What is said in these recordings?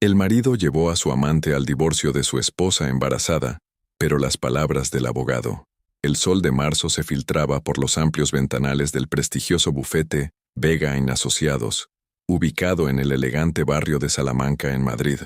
El marido llevó a su amante al divorcio de su esposa embarazada, pero las palabras del abogado. El sol de marzo se filtraba por los amplios ventanales del prestigioso bufete Vega en Asociados, ubicado en el elegante barrio de Salamanca en Madrid.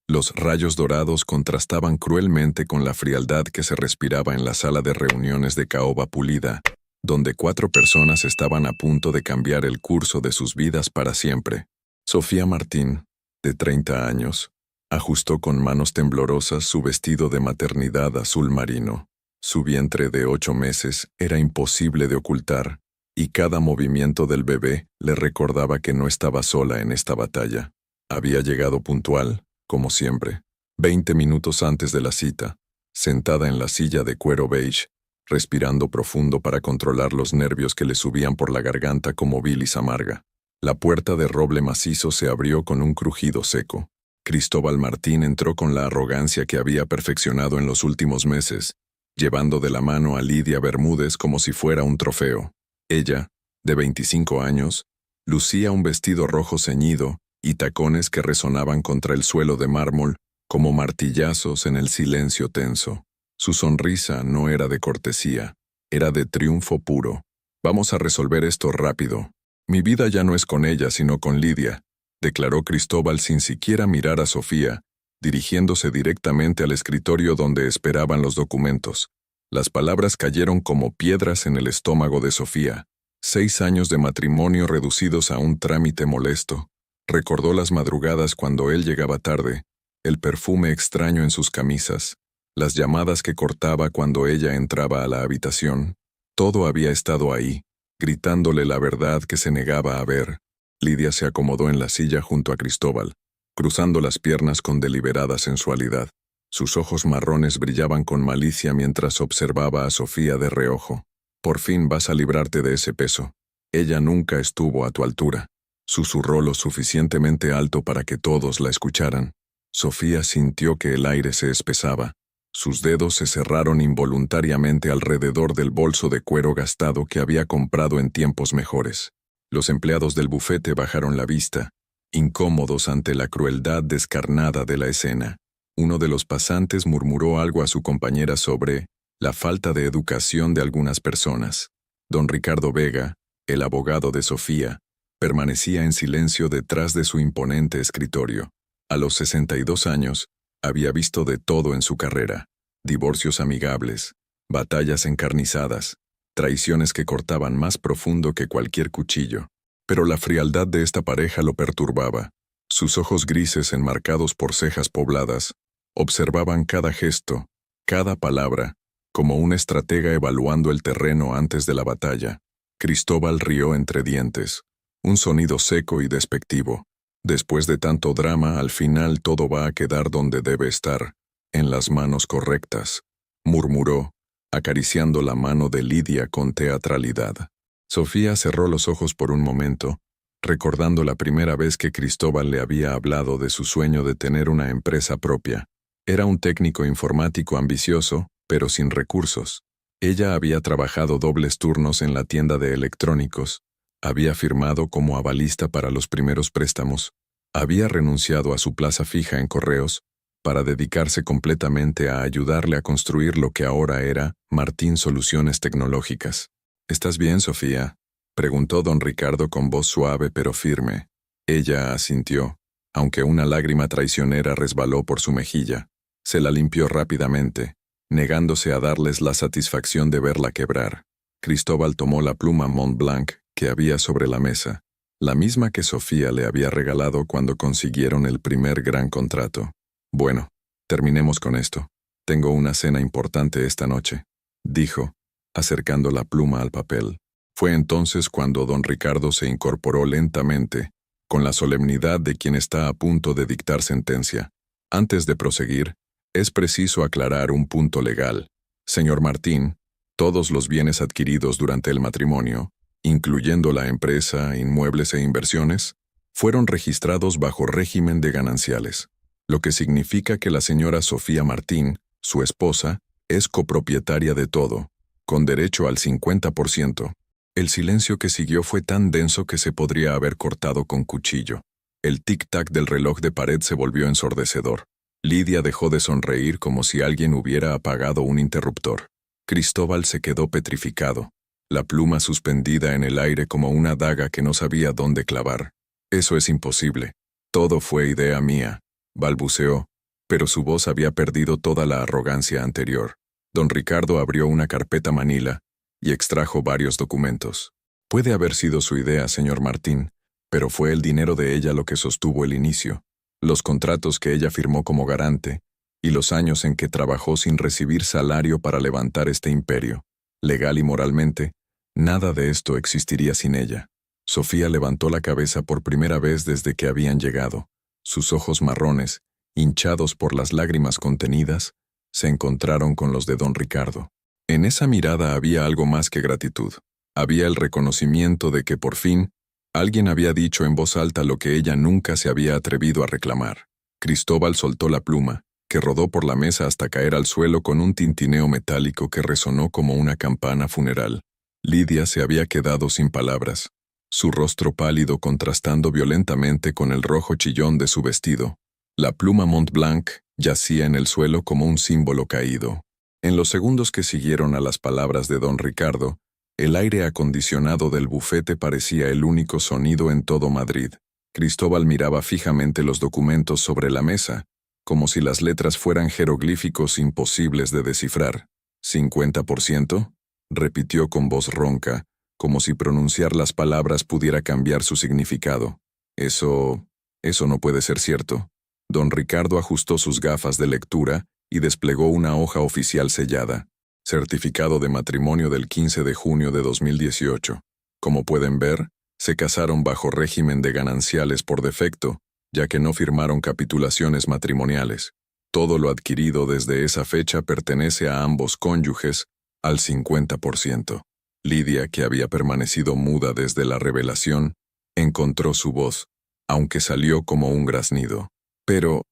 Los rayos dorados contrastaban cruelmente con la frialdad que se respiraba en la sala de reuniones de caoba pulida, donde 4 personas estaban a punto de cambiar el curso de sus vidas para siempre. Sofía Martín, de 30 años, ajustó con manos temblorosas su vestido de maternidad azul marino. Su vientre de 8 meses era imposible de ocultar, y cada movimiento del bebé le recordaba que no estaba sola en esta batalla. Había llegado puntual, como siempre, 20 minutos antes de la cita, sentada en la silla de cuero beige, respirando profundo para controlar los nervios que le subían por la garganta como bilis amarga. La puerta de roble macizo se abrió con un crujido seco. Cristóbal Martín entró con la arrogancia que había perfeccionado en los últimos meses, llevando de la mano a Lidia Bermúdez como si fuera un trofeo. Ella, de 25 años, lucía un vestido rojo ceñido y tacones que resonaban contra el suelo de mármol como martillazos en el silencio tenso. Su sonrisa no era de cortesía, era de triunfo puro. «Vamos a resolver esto rápido. Mi vida ya no es con ella, sino con Lidia», declaró Cristóbal sin siquiera mirar a Sofía, dirigiéndose directamente al escritorio donde esperaban los documentos. Las palabras cayeron como piedras en el estómago de Sofía. 6 años de matrimonio reducidos a un trámite molesto. Recordó las madrugadas cuando él llegaba tarde, el perfume extraño en sus camisas, las llamadas que cortaba cuando ella entraba a la habitación. Todo había estado ahí, gritándole la verdad que se negaba a ver. Lidia se acomodó en la silla junto a Cristóbal, cruzando las piernas con deliberada sensualidad. Sus ojos marrones brillaban con malicia mientras observaba a Sofía de reojo. «Por fin vas a librarte de ese peso. Ella nunca estuvo a tu altura», susurró lo suficientemente alto para que todos la escucharan. Sofía sintió que el aire se espesaba. Sus dedos se cerraron involuntariamente alrededor del bolso de cuero gastado que había comprado en tiempos mejores. Los empleados del bufete bajaron la vista, incómodos ante la crueldad descarnada de la escena. Uno de los pasantes murmuró algo a su compañera sobre la falta de educación de algunas personas. Don Ricardo Vega, el abogado de Sofía, permanecía en silencio detrás de su imponente escritorio. A los 62 años, había visto de todo en su carrera: divorcios amigables, batallas encarnizadas, traiciones que cortaban más profundo que cualquier cuchillo. Pero la frialdad de esta pareja lo perturbaba. Sus ojos grises enmarcados por cejas pobladas observaban cada gesto, cada palabra, como un estratega evaluando el terreno antes de la batalla. Cristóbal rió entre dientes, un sonido seco y despectivo. «Después de tanto drama, al final todo va a quedar donde debe estar, en las manos correctas», murmuró, acariciando la mano de Lidia con teatralidad. Sofía cerró los ojos por un momento, recordando la primera vez que Cristóbal le había hablado de su sueño de tener una empresa propia. Era un técnico informático ambicioso, pero sin recursos. Ella había trabajado dobles turnos en la tienda de electrónicos, había firmado como avalista para los primeros préstamos, había renunciado a su plaza fija en correos para dedicarse completamente a ayudarle a construir lo que ahora era Martín Soluciones Tecnológicas. «¿Estás bien, Sofía?», preguntó don Ricardo con voz suave pero firme. Ella asintió, aunque una lágrima traicionera resbaló por su mejilla. Se la limpió rápidamente, negándose a darles la satisfacción de verla quebrar. Cristóbal tomó la pluma Montblanc que había sobre la mesa, la misma que Sofía le había regalado cuando consiguieron el primer gran contrato. «Bueno, terminemos con esto. Tengo una cena importante esta noche», dijo, acercando la pluma al papel. Fue entonces cuando don Ricardo se incorporó lentamente, con la solemnidad de quien está a punto de dictar sentencia. «Antes de proseguir, es preciso aclarar un punto legal. Señor Martín, todos los bienes adquiridos durante el matrimonio, incluyendo la empresa, inmuebles e inversiones, fueron registrados bajo régimen de gananciales, lo que significa que la señora Sofía Martín, su esposa, es copropietaria de todo, con derecho al 50%. El silencio que siguió fue tan denso que se podría haber cortado con cuchillo. El tic-tac del reloj de pared se volvió ensordecedor. Lidia dejó de sonreír como si alguien hubiera apagado un interruptor. Cristóbal se quedó petrificado, la pluma suspendida en el aire como una daga que no sabía dónde clavar. Eso es imposible. Todo fue idea mía, balbuceó, pero su voz había perdido toda la arrogancia anterior. Don Ricardo abrió una carpeta manila y extrajo varios documentos. Puede haber sido su idea, señor Martín, pero fue el dinero de ella lo que sostuvo el inicio, los contratos que ella firmó como garante, y los años en que trabajó sin recibir salario para levantar este imperio. Legal y moralmente, nada de esto existiría sin ella. Sofía levantó la cabeza por primera vez desde que habían llegado. Sus ojos marrones, hinchados por las lágrimas contenidas, se encontraron con los de don Ricardo. En esa mirada había algo más que gratitud. Había el reconocimiento de que por fin alguien había dicho en voz alta lo que ella nunca se había atrevido a reclamar. Cristóbal soltó la pluma, que rodó por la mesa hasta caer al suelo con un tintineo metálico que resonó como una campana funeral. Lidia se había quedado sin palabras, su rostro pálido contrastando violentamente con el rojo chillón de su vestido. La pluma Montblanc yacía en el suelo como un símbolo caído. En los segundos que siguieron a las palabras de don Ricardo, el aire acondicionado del bufete parecía el único sonido en todo Madrid. Cristóbal miraba fijamente los documentos sobre la mesa, como si las letras fueran jeroglíficos imposibles de descifrar. ¿50%? Repitió con voz ronca, como si pronunciar las palabras pudiera cambiar su significado. Eso no puede ser cierto. Don Ricardo ajustó sus gafas de lectura y desplegó una hoja oficial sellada. Certificado de matrimonio del 15 de junio de 2018. Como pueden ver, se casaron bajo régimen de gananciales por defecto, ya que no firmaron capitulaciones matrimoniales. Todo lo adquirido desde esa fecha pertenece a ambos cónyuges al 50%. Lidia, que había permanecido muda desde la revelación, encontró su voz, aunque salió como un graznido. Pero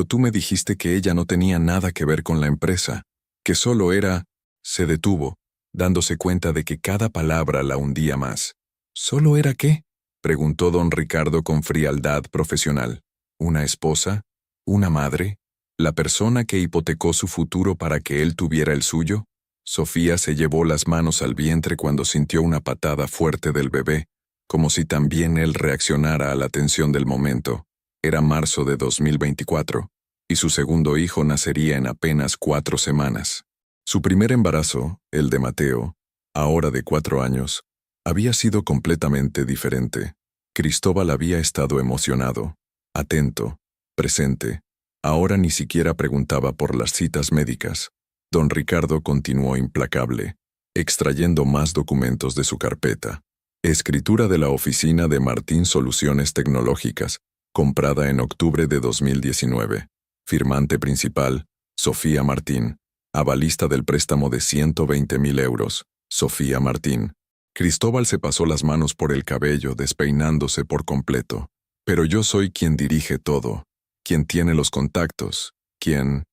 tú me dijiste que ella no tenía nada que ver con la empresa, que solo era... Se detuvo, dándose cuenta de que cada palabra la hundía más. ¿Solo era qué? Preguntó don Ricardo con frialdad profesional. ¿Una esposa? ¿Una madre? ¿La persona que hipotecó su futuro para que él tuviera el suyo? Sofía se llevó las manos al vientre cuando sintió una patada fuerte del bebé, como si también él reaccionara a la tensión del momento. Era marzo de 2024, y su segundo hijo nacería en apenas 4 semanas. Su primer embarazo, el de Mateo, ahora de 4 años, había sido completamente diferente. Cristóbal había estado emocionado, atento, presente. Ahora ni siquiera preguntaba por las citas médicas. Don Ricardo continuó implacable, extrayendo más documentos de su carpeta. Escritura de la oficina de Martín Soluciones Tecnológicas, comprada en octubre de 2019. Firmante principal, Sofía Martín. Avalista del préstamo de 120.000 euros, Sofía Martín. Cristóbal se pasó las manos por el cabello, despeinándose por completo. Pero yo soy quien dirige todo, quien tiene los contactos, quien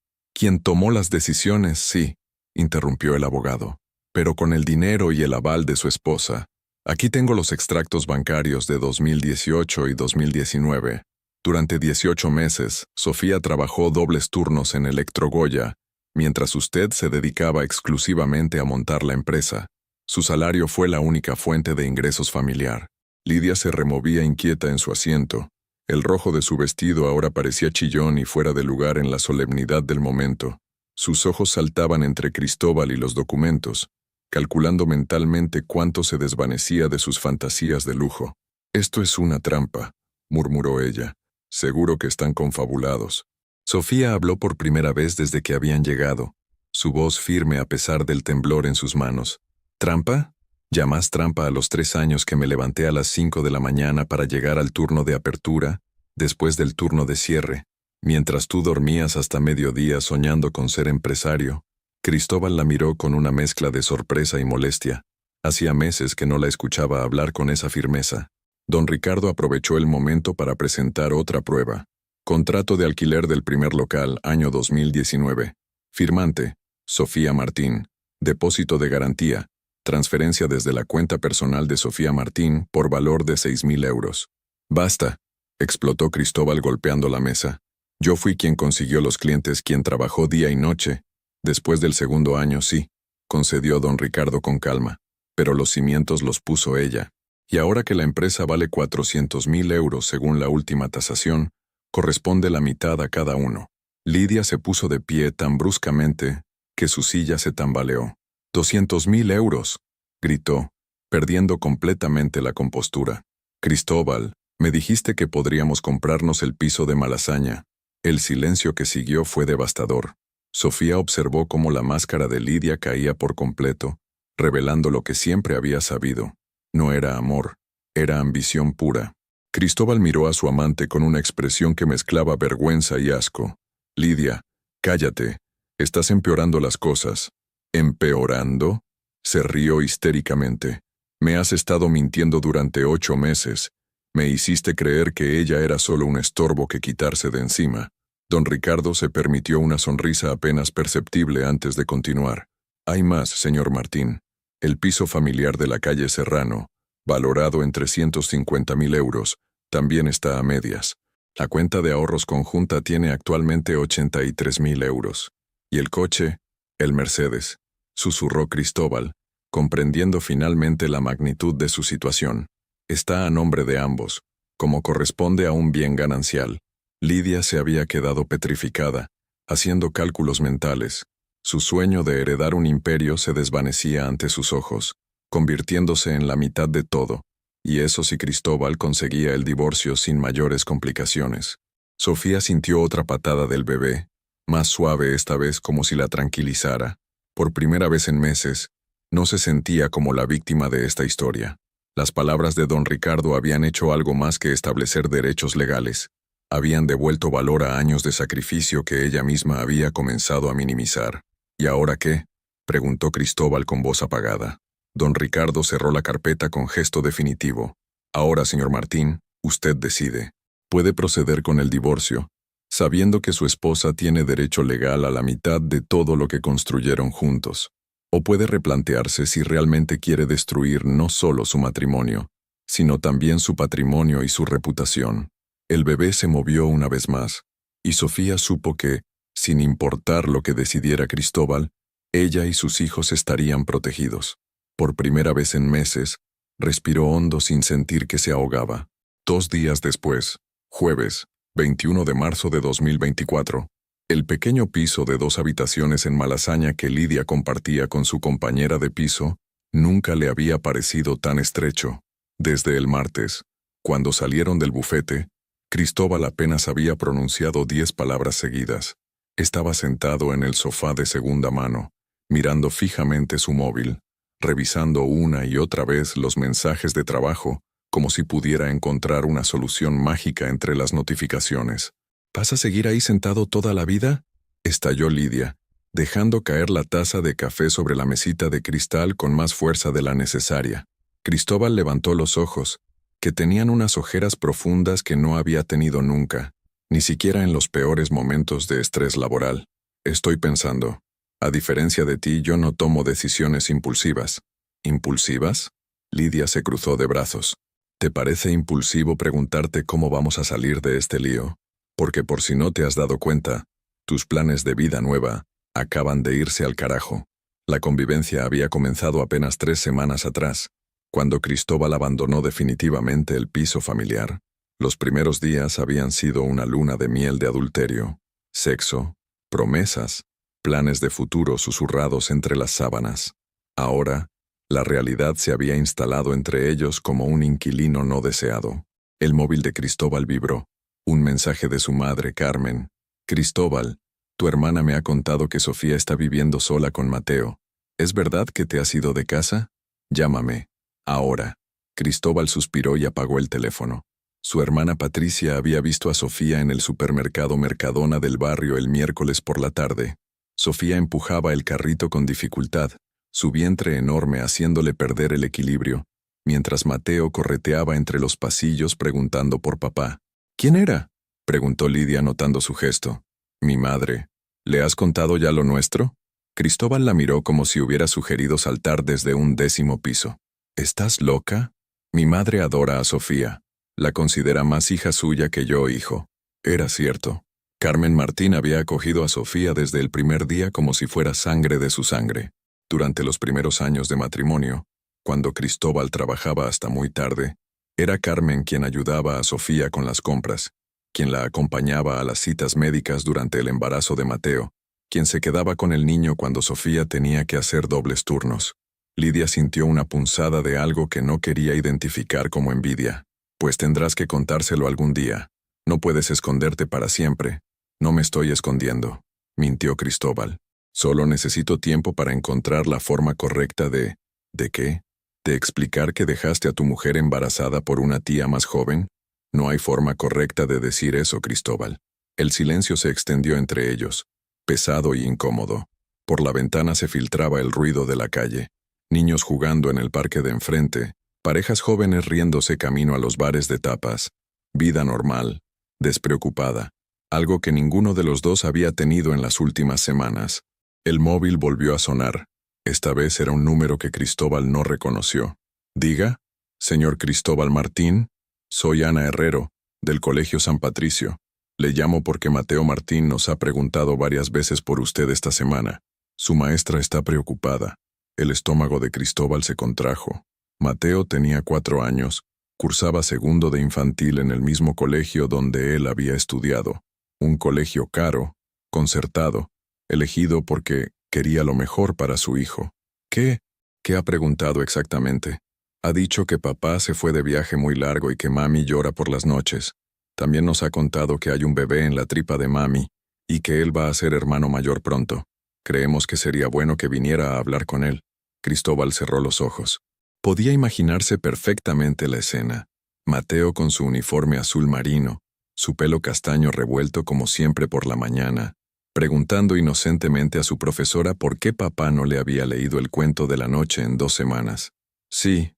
tomó las decisiones, sí, interrumpió el abogado. Pero con el dinero y el aval de su esposa. Aquí tengo los extractos bancarios de 2018 y 2019. Durante 18 meses, Sofía trabajó dobles turnos en Electrogoya, mientras usted se dedicaba exclusivamente a montar la empresa. Su salario fue la única fuente de ingresos familiar. Lidia se removía inquieta en su asiento. El rojo de su vestido ahora parecía chillón y fuera de lugar en la solemnidad del momento. Sus ojos saltaban entre Cristóbal y los documentos, calculando mentalmente cuánto se desvanecía de sus fantasías de lujo. «Esto es una trampa», murmuró ella. «Seguro que están confabulados». Sofía habló por primera vez desde que habían llegado, su voz firme a pesar del temblor en sus manos. ¿Trampa? Ya más trampa a los 3 años que me levanté a las 5 de la mañana para llegar al turno de apertura, después del turno de cierre, mientras tú dormías hasta mediodía soñando con ser empresario. Cristóbal la miró con una mezcla de sorpresa y molestia. Hacía meses que no la escuchaba hablar con esa firmeza. Don Ricardo aprovechó el momento para presentar otra prueba. Contrato de alquiler del primer local, año 2019. Firmante, Sofía Martín. Depósito de garantía. Transferencia desde la cuenta personal de Sofía Martín por valor de 6.000 euros. Basta, explotó Cristóbal golpeando la mesa. Yo fui quien consiguió los clientes, quien trabajó día y noche. Después del segundo año, sí, concedió don Ricardo con calma, pero los cimientos los puso ella. Y ahora que la empresa vale 400.000 euros según la última tasación, corresponde la mitad a cada uno. Lidia se puso de pie tan bruscamente que su silla se tambaleó. 200.000 euros, gritó, perdiendo completamente la compostura. Cristóbal, me dijiste que podríamos comprarnos el piso de Malasaña. El silencio que siguió fue devastador. Sofía observó cómo la máscara de Lidia caía por completo, revelando lo que siempre había sabido. No era amor, era ambición pura. Cristóbal miró a su amante con una expresión que mezclaba vergüenza y asco. Lidia, cállate, estás empeorando las cosas. ¿Empeorando? Se rió histéricamente. Me has estado mintiendo durante 8 meses. Me hiciste creer que ella era solo un estorbo que quitarse de encima. Don Ricardo se permitió una sonrisa apenas perceptible antes de continuar. Hay más, señor Martín. El piso familiar de la calle Serrano, valorado en 350.000 euros, también está a medias. La cuenta de ahorros conjunta tiene actualmente 83.000 euros. ¿Y el coche? El Mercedes, susurró Cristóbal, comprendiendo finalmente la magnitud de su situación. Está a nombre de ambos, como corresponde a un bien ganancial. Lidia se había quedado petrificada, haciendo cálculos mentales. Su sueño de heredar un imperio se desvanecía ante sus ojos, convirtiéndose en la mitad de todo, y eso si Cristóbal conseguía el divorcio sin mayores complicaciones. Sofía sintió otra patada del bebé, más suave esta vez, como si la tranquilizara. Por primera vez en meses, no se sentía como la víctima de esta historia. Las palabras de don Ricardo habían hecho algo más que establecer derechos legales. Habían devuelto valor a años de sacrificio que ella misma había comenzado a minimizar. ¿Y ahora qué?, preguntó Cristóbal con voz apagada. Don Ricardo cerró la carpeta con gesto definitivo. Ahora, señor Martín, usted decide. Puede proceder con el divorcio, sabiendo que su esposa tiene derecho legal a la mitad de todo lo que construyeron juntos. O puede replantearse si realmente quiere destruir no solo su matrimonio, sino también su patrimonio y su reputación. El bebé se movió una vez más, y Sofía supo que, sin importar lo que decidiera Cristóbal, ella y sus hijos estarían protegidos. Por primera vez en meses, respiró hondo sin sentir que se ahogaba. 2 días después, jueves, 21 de marzo de 2024, el pequeño piso de 2 habitaciones en Malasaña que Lidia compartía con su compañera de piso nunca le había parecido tan estrecho. Desde el martes, cuando salieron del bufete, Cristóbal apenas había pronunciado 10 palabras seguidas. Estaba sentado en el sofá de segunda mano, mirando fijamente su móvil, revisando una y otra vez los mensajes de trabajo, como si pudiera encontrar una solución mágica entre las notificaciones. ¿Vas a seguir ahí sentado toda la vida?, estalló Lidia, dejando caer la taza de café sobre la mesita de cristal con más fuerza de la necesaria. Cristóbal levantó los ojos, que tenían unas ojeras profundas que no había tenido nunca, ni siquiera en los peores momentos de estrés laboral. Estoy pensando. A diferencia de ti, yo no tomo decisiones impulsivas. ¿Impulsivas? Lidia se cruzó de brazos. ¿Te parece impulsivo preguntarte cómo vamos a salir de este lío? Porque por si no te has dado cuenta, tus planes de vida nueva acaban de irse al carajo. La convivencia había comenzado apenas 3 semanas atrás, cuando Cristóbal abandonó definitivamente el piso familiar. Los primeros días habían sido una luna de miel de adulterio, sexo, promesas, planes de futuro susurrados entre las sábanas. Ahora, la realidad se había instalado entre ellos como un inquilino no deseado. El móvil de Cristóbal vibró. Un mensaje de su madre, Carmen. Cristóbal, tu hermana me ha contado que Sofía está viviendo sola con Mateo. ¿Es verdad que te has ido de casa? Llámame. Ahora. Cristóbal suspiró y apagó el teléfono. Su hermana Patricia había visto a Sofía en el supermercado Mercadona del barrio el miércoles por la tarde. Sofía empujaba el carrito con dificultad, su vientre enorme haciéndole perder el equilibrio, mientras Mateo correteaba entre los pasillos preguntando por papá. ¿Quién era?, preguntó Lidia notando su gesto. Mi madre. ¿Le has contado ya lo nuestro? Cristóbal la miró como si hubiera sugerido saltar desde un 10º piso. ¿Estás loca? Mi madre adora a Sofía. La considera más hija suya que yo hijo. Era cierto. Carmen Martín había acogido a Sofía desde el primer día como si fuera sangre de su sangre. Durante los primeros años de matrimonio, cuando Cristóbal trabajaba hasta muy tarde, era Carmen quien ayudaba a Sofía con las compras, quien la acompañaba a las citas médicas durante el embarazo de Mateo, quien se quedaba con el niño cuando Sofía tenía que hacer dobles turnos. Lidia sintió una punzada de algo que no quería identificar como envidia. Pues tendrás que contárselo algún día. No puedes esconderte para siempre. No me estoy escondiendo, mintió Cristóbal. Solo necesito tiempo para encontrar la forma correcta de... ¿De qué? ¿De explicar que dejaste a tu mujer embarazada por una tía más joven? No hay forma correcta de decir eso, Cristóbal. El silencio se extendió entre ellos, pesado y incómodo. Por la ventana se filtraba el ruido de la calle. Niños jugando en el parque de enfrente, parejas jóvenes riéndose camino a los bares de tapas. Vida normal, despreocupada, algo que ninguno de los dos había tenido en las últimas semanas. El móvil volvió a sonar. Esta vez era un número que Cristóbal no reconoció. Diga, señor Cristóbal Martín, soy Ana Herrero, del Colegio San Patricio. Le llamo porque Mateo Martín nos ha preguntado varias veces por usted esta semana. Su maestra está preocupada. El estómago de Cristóbal se contrajo. Mateo tenía 4 años, cursaba segundo de infantil en el mismo colegio donde él había estudiado. Un colegio caro, concertado, elegido porque quería lo mejor para su hijo. ¿Qué? ¿Qué ha preguntado exactamente? Ha dicho que papá se fue de viaje muy largo y que mami llora por las noches. También nos ha contado que hay un bebé en la tripa de mami y que él va a ser hermano mayor pronto. Creemos que sería bueno que viniera a hablar con él. Cristóbal cerró los ojos. Podía imaginarse perfectamente la escena. Mateo con su uniforme azul marino, su pelo castaño revuelto como siempre por la mañana, preguntando inocentemente a su profesora por qué papá no le había leído el cuento de la noche en 2 semanas. Sí,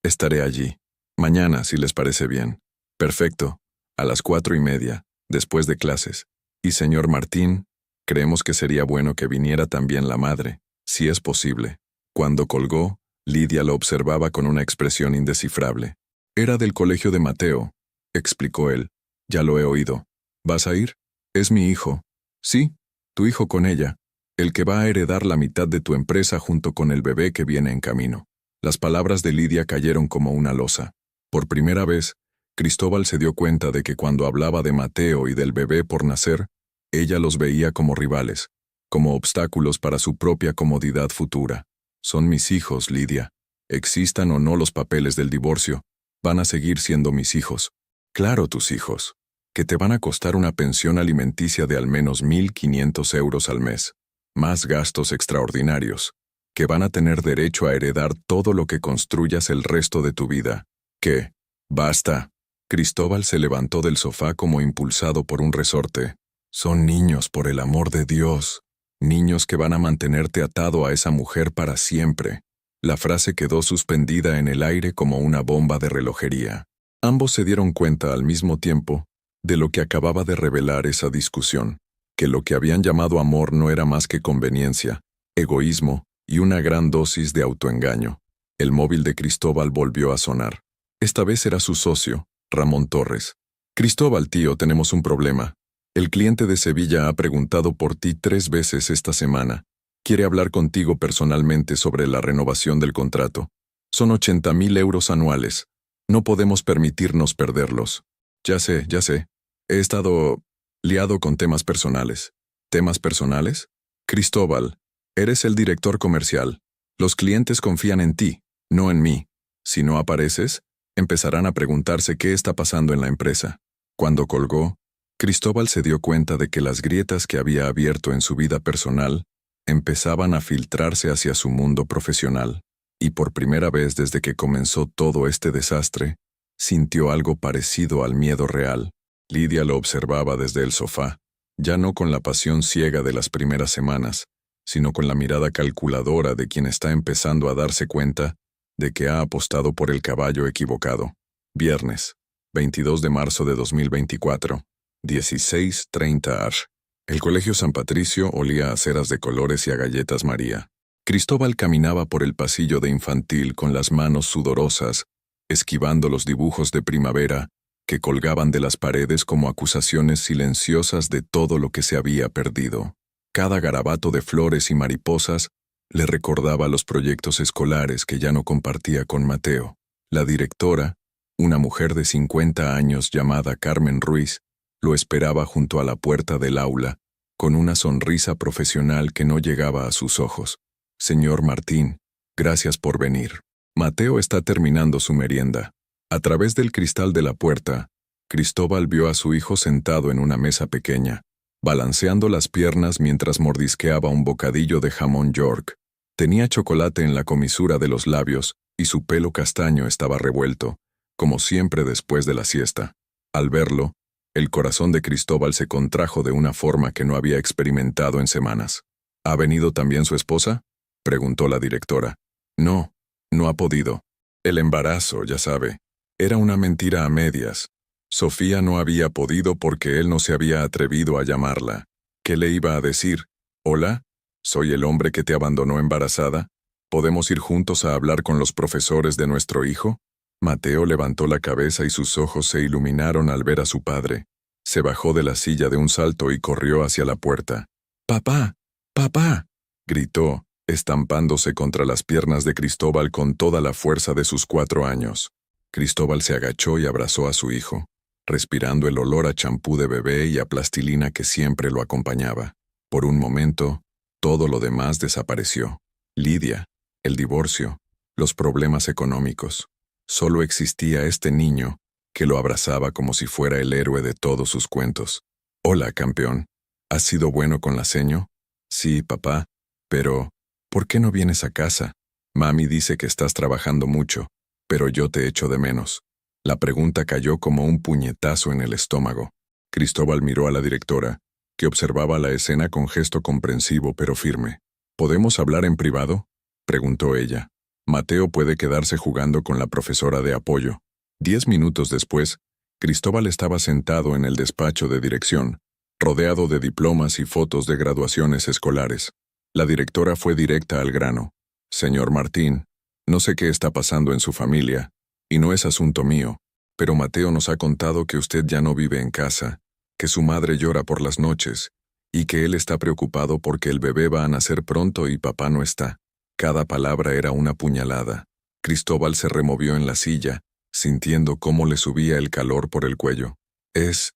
estaré allí. Mañana, si les parece bien. Perfecto. A las 4:30, después de clases. Y señor Martín, creemos que sería bueno que viniera también la madre, si es posible. Cuando colgó, Lidia lo observaba con una expresión indescifrable. Era del colegio de Mateo, explicó él. Ya lo he oído. ¿Vas a ir? Es mi hijo. Sí, tu hijo con ella, el que va a heredar la mitad de tu empresa junto con el bebé que viene en camino. Las palabras de Lidia cayeron como una losa. Por primera vez, Cristóbal se dio cuenta de que cuando hablaba de Mateo y del bebé por nacer, ella los veía como rivales, como obstáculos para su propia comodidad futura. Son mis hijos, Lidia. Existan o no los papeles del divorcio, van a seguir siendo mis hijos. Claro, tus hijos, que te van a costar una pensión alimenticia de al menos 1.500 euros al mes, más gastos extraordinarios, que van a tener derecho a heredar todo lo que construyas el resto de tu vida. ¿Qué? Basta. Cristóbal se levantó del sofá como impulsado por un resorte. Son niños, por el amor de Dios. Niños que van a mantenerte atado a esa mujer para siempre. La frase quedó suspendida en el aire como una bomba de relojería. Ambos se dieron cuenta al mismo tiempo de lo que acababa de revelar esa discusión, que lo que habían llamado amor no era más que conveniencia, egoísmo y una gran dosis de autoengaño. El móvil de Cristóbal volvió a sonar. Esta vez era su socio, Ramón Torres. Cristóbal, tío, tenemos un problema. El cliente de Sevilla ha preguntado por ti 3 veces esta semana. Quiere hablar contigo personalmente sobre la renovación del contrato. Son 80.000 euros anuales. No podemos permitirnos perderlos. Ya sé. He estado liado con temas personales. ¿Temas personales? Cristóbal, eres el director comercial. Los clientes confían en ti, no en mí. Si no apareces, empezarán a preguntarse qué está pasando en la empresa. Cuando colgó, Cristóbal se dio cuenta de que las grietas que había abierto en su vida personal empezaban a filtrarse hacia su mundo profesional, y por primera vez desde que comenzó todo este desastre, sintió algo parecido al miedo real. Lidia lo observaba desde el sofá, ya no con la pasión ciega de las primeras semanas, sino con la mirada calculadora de quien está empezando a darse cuenta de que ha apostado por el caballo equivocado. Viernes, 22 de marzo de 2024, 16:30 ar. El Colegio San Patricio olía a ceras de colores y a galletas María. Cristóbal caminaba por el pasillo de infantil con las manos sudorosas, esquivando los dibujos de primavera que colgaban de las paredes como acusaciones silenciosas de todo lo que se había perdido. Cada garabato de flores y mariposas le recordaba los proyectos escolares que ya no compartía con Mateo. La directora, una mujer de 50 años llamada Carmen Ruiz, lo esperaba junto a la puerta del aula, con una sonrisa profesional que no llegaba a sus ojos. Señor Martín, gracias por venir. Mateo está terminando su merienda. A través del cristal de la puerta, Cristóbal vio a su hijo sentado en una mesa pequeña, balanceando las piernas mientras mordisqueaba un bocadillo de jamón York. Tenía chocolate en la comisura de los labios y su pelo castaño estaba revuelto, como siempre después de la siesta. Al verlo, el corazón de Cristóbal se contrajo de una forma que no había experimentado en semanas. ¿Ha venido también su esposa?, preguntó la directora. No, no ha podido. El embarazo, ya sabe, era una mentira a medias. Sofía no había podido porque él no se había atrevido a llamarla. ¿Qué le iba a decir? ¿Hola? ¿Soy el hombre que te abandonó embarazada? ¿Podemos ir juntos a hablar con los profesores de nuestro hijo? Mateo levantó la cabeza y sus ojos se iluminaron al ver a su padre. Se bajó de la silla de un salto y corrió hacia la puerta. ¡Papá! ¡Papá!, gritó, estampándose contra las piernas de Cristóbal con toda la fuerza de sus 4 años. Cristóbal se agachó y abrazó a su hijo, respirando el olor a champú de bebé y a plastilina que siempre lo acompañaba. Por un momento, todo lo demás desapareció. Lidia, el divorcio, los problemas económicos. Solo existía este niño, que lo abrazaba como si fuera el héroe de todos sus cuentos. «Hola, campeón. ¿Has sido bueno con la seño?» «Sí, papá. Pero, ¿por qué no vienes a casa? Mami dice que estás trabajando mucho, pero yo te echo de menos». La pregunta cayó como un puñetazo en el estómago. Cristóbal miró a la directora, que observaba la escena con gesto comprensivo pero firme. «¿Podemos hablar en privado?», preguntó ella. Mateo puede quedarse jugando con la profesora de apoyo. 10 minutos después, Cristóbal estaba sentado en el despacho de dirección, rodeado de diplomas y fotos de graduaciones escolares. La directora fue directa al grano. «Señor Martín, no sé qué está pasando en su familia, y no es asunto mío, pero Mateo nos ha contado que usted ya no vive en casa, que su madre llora por las noches, y que él está preocupado porque el bebé va a nacer pronto y papá no está». Cada palabra era una puñalada. Cristóbal se removió en la silla, sintiendo cómo le subía el calor por el cuello. Es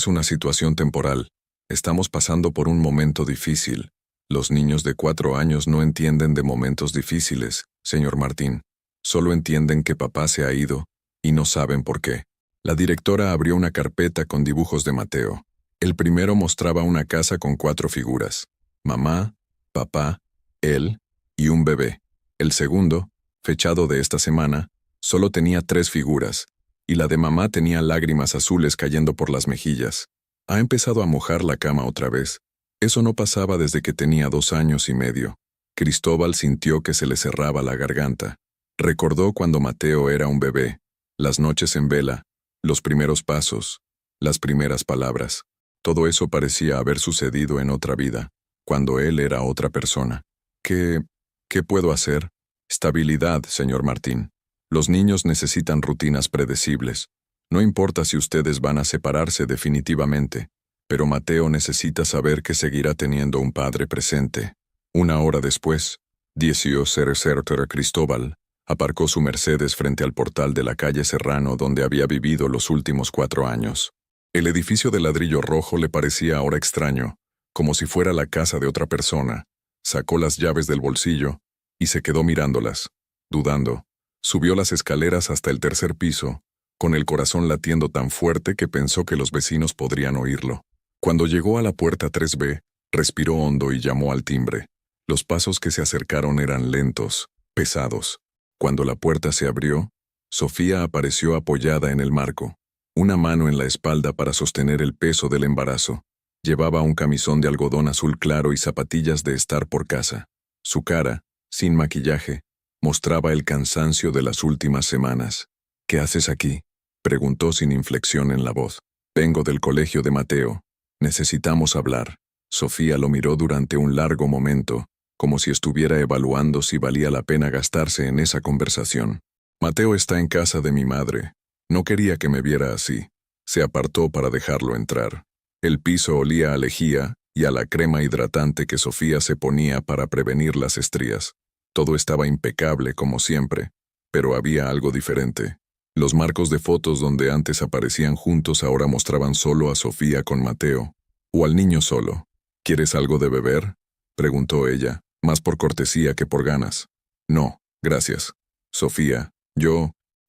una situación temporal. Estamos pasando por un momento difícil. Los niños de 4 años no entienden de momentos difíciles, señor Martín. Solo entienden que papá se ha ido, y no saben por qué. La directora abrió una carpeta con dibujos de Mateo. El primero mostraba una casa con 4 figuras: mamá, papá, él y un bebé. El segundo, fechado de esta semana, solo tenía 3 figuras, y la de mamá tenía lágrimas azules cayendo por las mejillas. Ha empezado a mojar la cama otra vez. Eso no pasaba desde que tenía 2 años y medio. Cristóbal sintió que se le cerraba la garganta. Recordó cuando Mateo era un bebé, las noches en vela, los primeros pasos, las primeras palabras. Todo eso parecía haber sucedido en otra vida, cuando él era otra persona. ¿Qué puedo hacer? Estabilidad, señor Martín. Los niños necesitan rutinas predecibles. No importa si ustedes van a separarse definitivamente, pero Mateo necesita saber que seguirá teniendo un padre presente. 1 hora después, 18:00 Cristóbal aparcó su Mercedes frente al portal de la calle Serrano donde había vivido los últimos 4 años. El edificio de ladrillo rojo le parecía ahora extraño, como si fuera la casa de otra persona. Sacó las llaves del bolsillo y se quedó mirándolas, dudando. Subió las escaleras hasta el 3er piso, con el corazón latiendo tan fuerte que pensó que los vecinos podrían oírlo. Cuando llegó a la puerta 3B, respiró hondo y llamó al timbre. Los pasos que se acercaron eran lentos, pesados. Cuando la puerta se abrió, Sofía apareció apoyada en el marco, una mano en la espalda para sostener el peso del embarazo. Llevaba un camisón de algodón azul claro y zapatillas de estar por casa. Su cara, sin maquillaje, mostraba el cansancio de las últimas semanas. «¿Qué haces aquí?», preguntó sin inflexión en la voz. «Vengo del colegio de Mateo. Necesitamos hablar». Sofía lo miró durante un largo momento, como si estuviera evaluando si valía la pena gastarse en esa conversación. Mateo está en casa de mi madre. No quería que me viera así. Se apartó para dejarlo entrar. El piso olía a lejía y a la crema hidratante que Sofía se ponía para prevenir las estrías. Todo estaba impecable como siempre, pero había algo diferente. Los marcos de fotos donde antes aparecían juntos ahora mostraban solo a Sofía con Mateo, o al niño solo. ¿Quieres algo de beber?, preguntó ella, más por cortesía que por ganas. No, gracias. Sofía,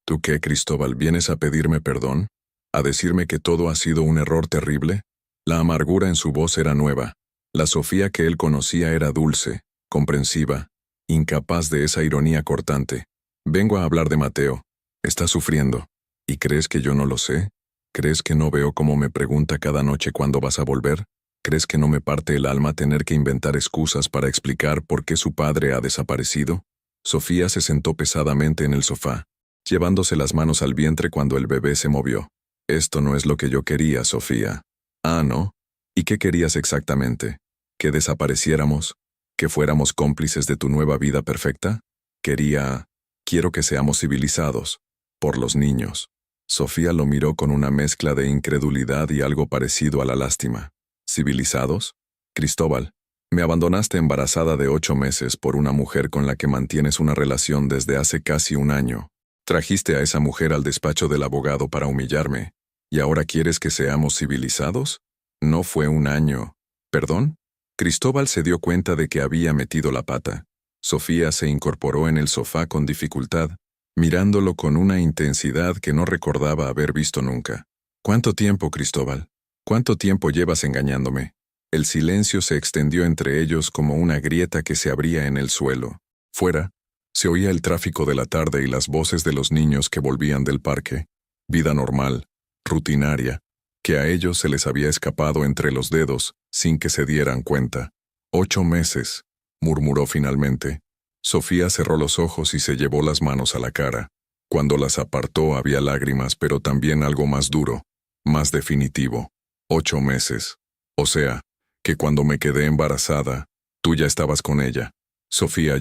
¿tú qué, Cristóbal? ¿Vienes a pedirme perdón? ¿A decirme que todo ha sido un error terrible? La amargura en su voz era nueva. La Sofía que él conocía era dulce, comprensiva, incapaz de esa ironía cortante. Vengo a hablar de Mateo. Está sufriendo. ¿Y crees que yo no lo sé? ¿Crees que no veo cómo me pregunta cada noche cuándo vas a volver? ¿Crees que no me parte el alma tener que inventar excusas para explicar por qué su padre ha desaparecido? Sofía se sentó pesadamente en el sofá, llevándose las manos al vientre cuando el bebé se movió. Esto no es lo que yo quería, Sofía. Ah, ¿no? ¿Y qué querías exactamente? ¿Que desapareciéramos? ¿Que fuéramos cómplices de tu nueva vida perfecta? Quiero que seamos civilizados. Por los niños. Sofía lo miró con una mezcla de incredulidad y algo parecido a la lástima. ¿Civilizados? Cristóbal, me abandonaste embarazada de 8 meses por una mujer con la que mantienes una relación desde hace casi un año. Trajiste a esa mujer al despacho del abogado para humillarme. ¿Y ahora quieres que seamos civilizados? No fue un año. ¿Perdón? Cristóbal se dio cuenta de que había metido la pata. Sofía se incorporó en el sofá con dificultad, mirándolo con una intensidad que no recordaba haber visto nunca. ¿Cuánto tiempo, Cristóbal? ¿Cuánto tiempo llevas engañándome? El silencio se extendió entre ellos como una grieta que se abría en el suelo. Fuera, se oía el tráfico de la tarde y las voces de los niños que volvían del parque. Vida normal, rutinaria, que a ellos se les había escapado entre los dedos sin que se dieran cuenta. 8 meses, murmuró finalmente. Sofía cerró los ojos y se llevó las manos a la cara. Cuando las apartó había lágrimas, pero también algo más duro, más definitivo. 8 meses. O sea, que cuando me quedé embarazada, tú ya estabas con ella. Sofía,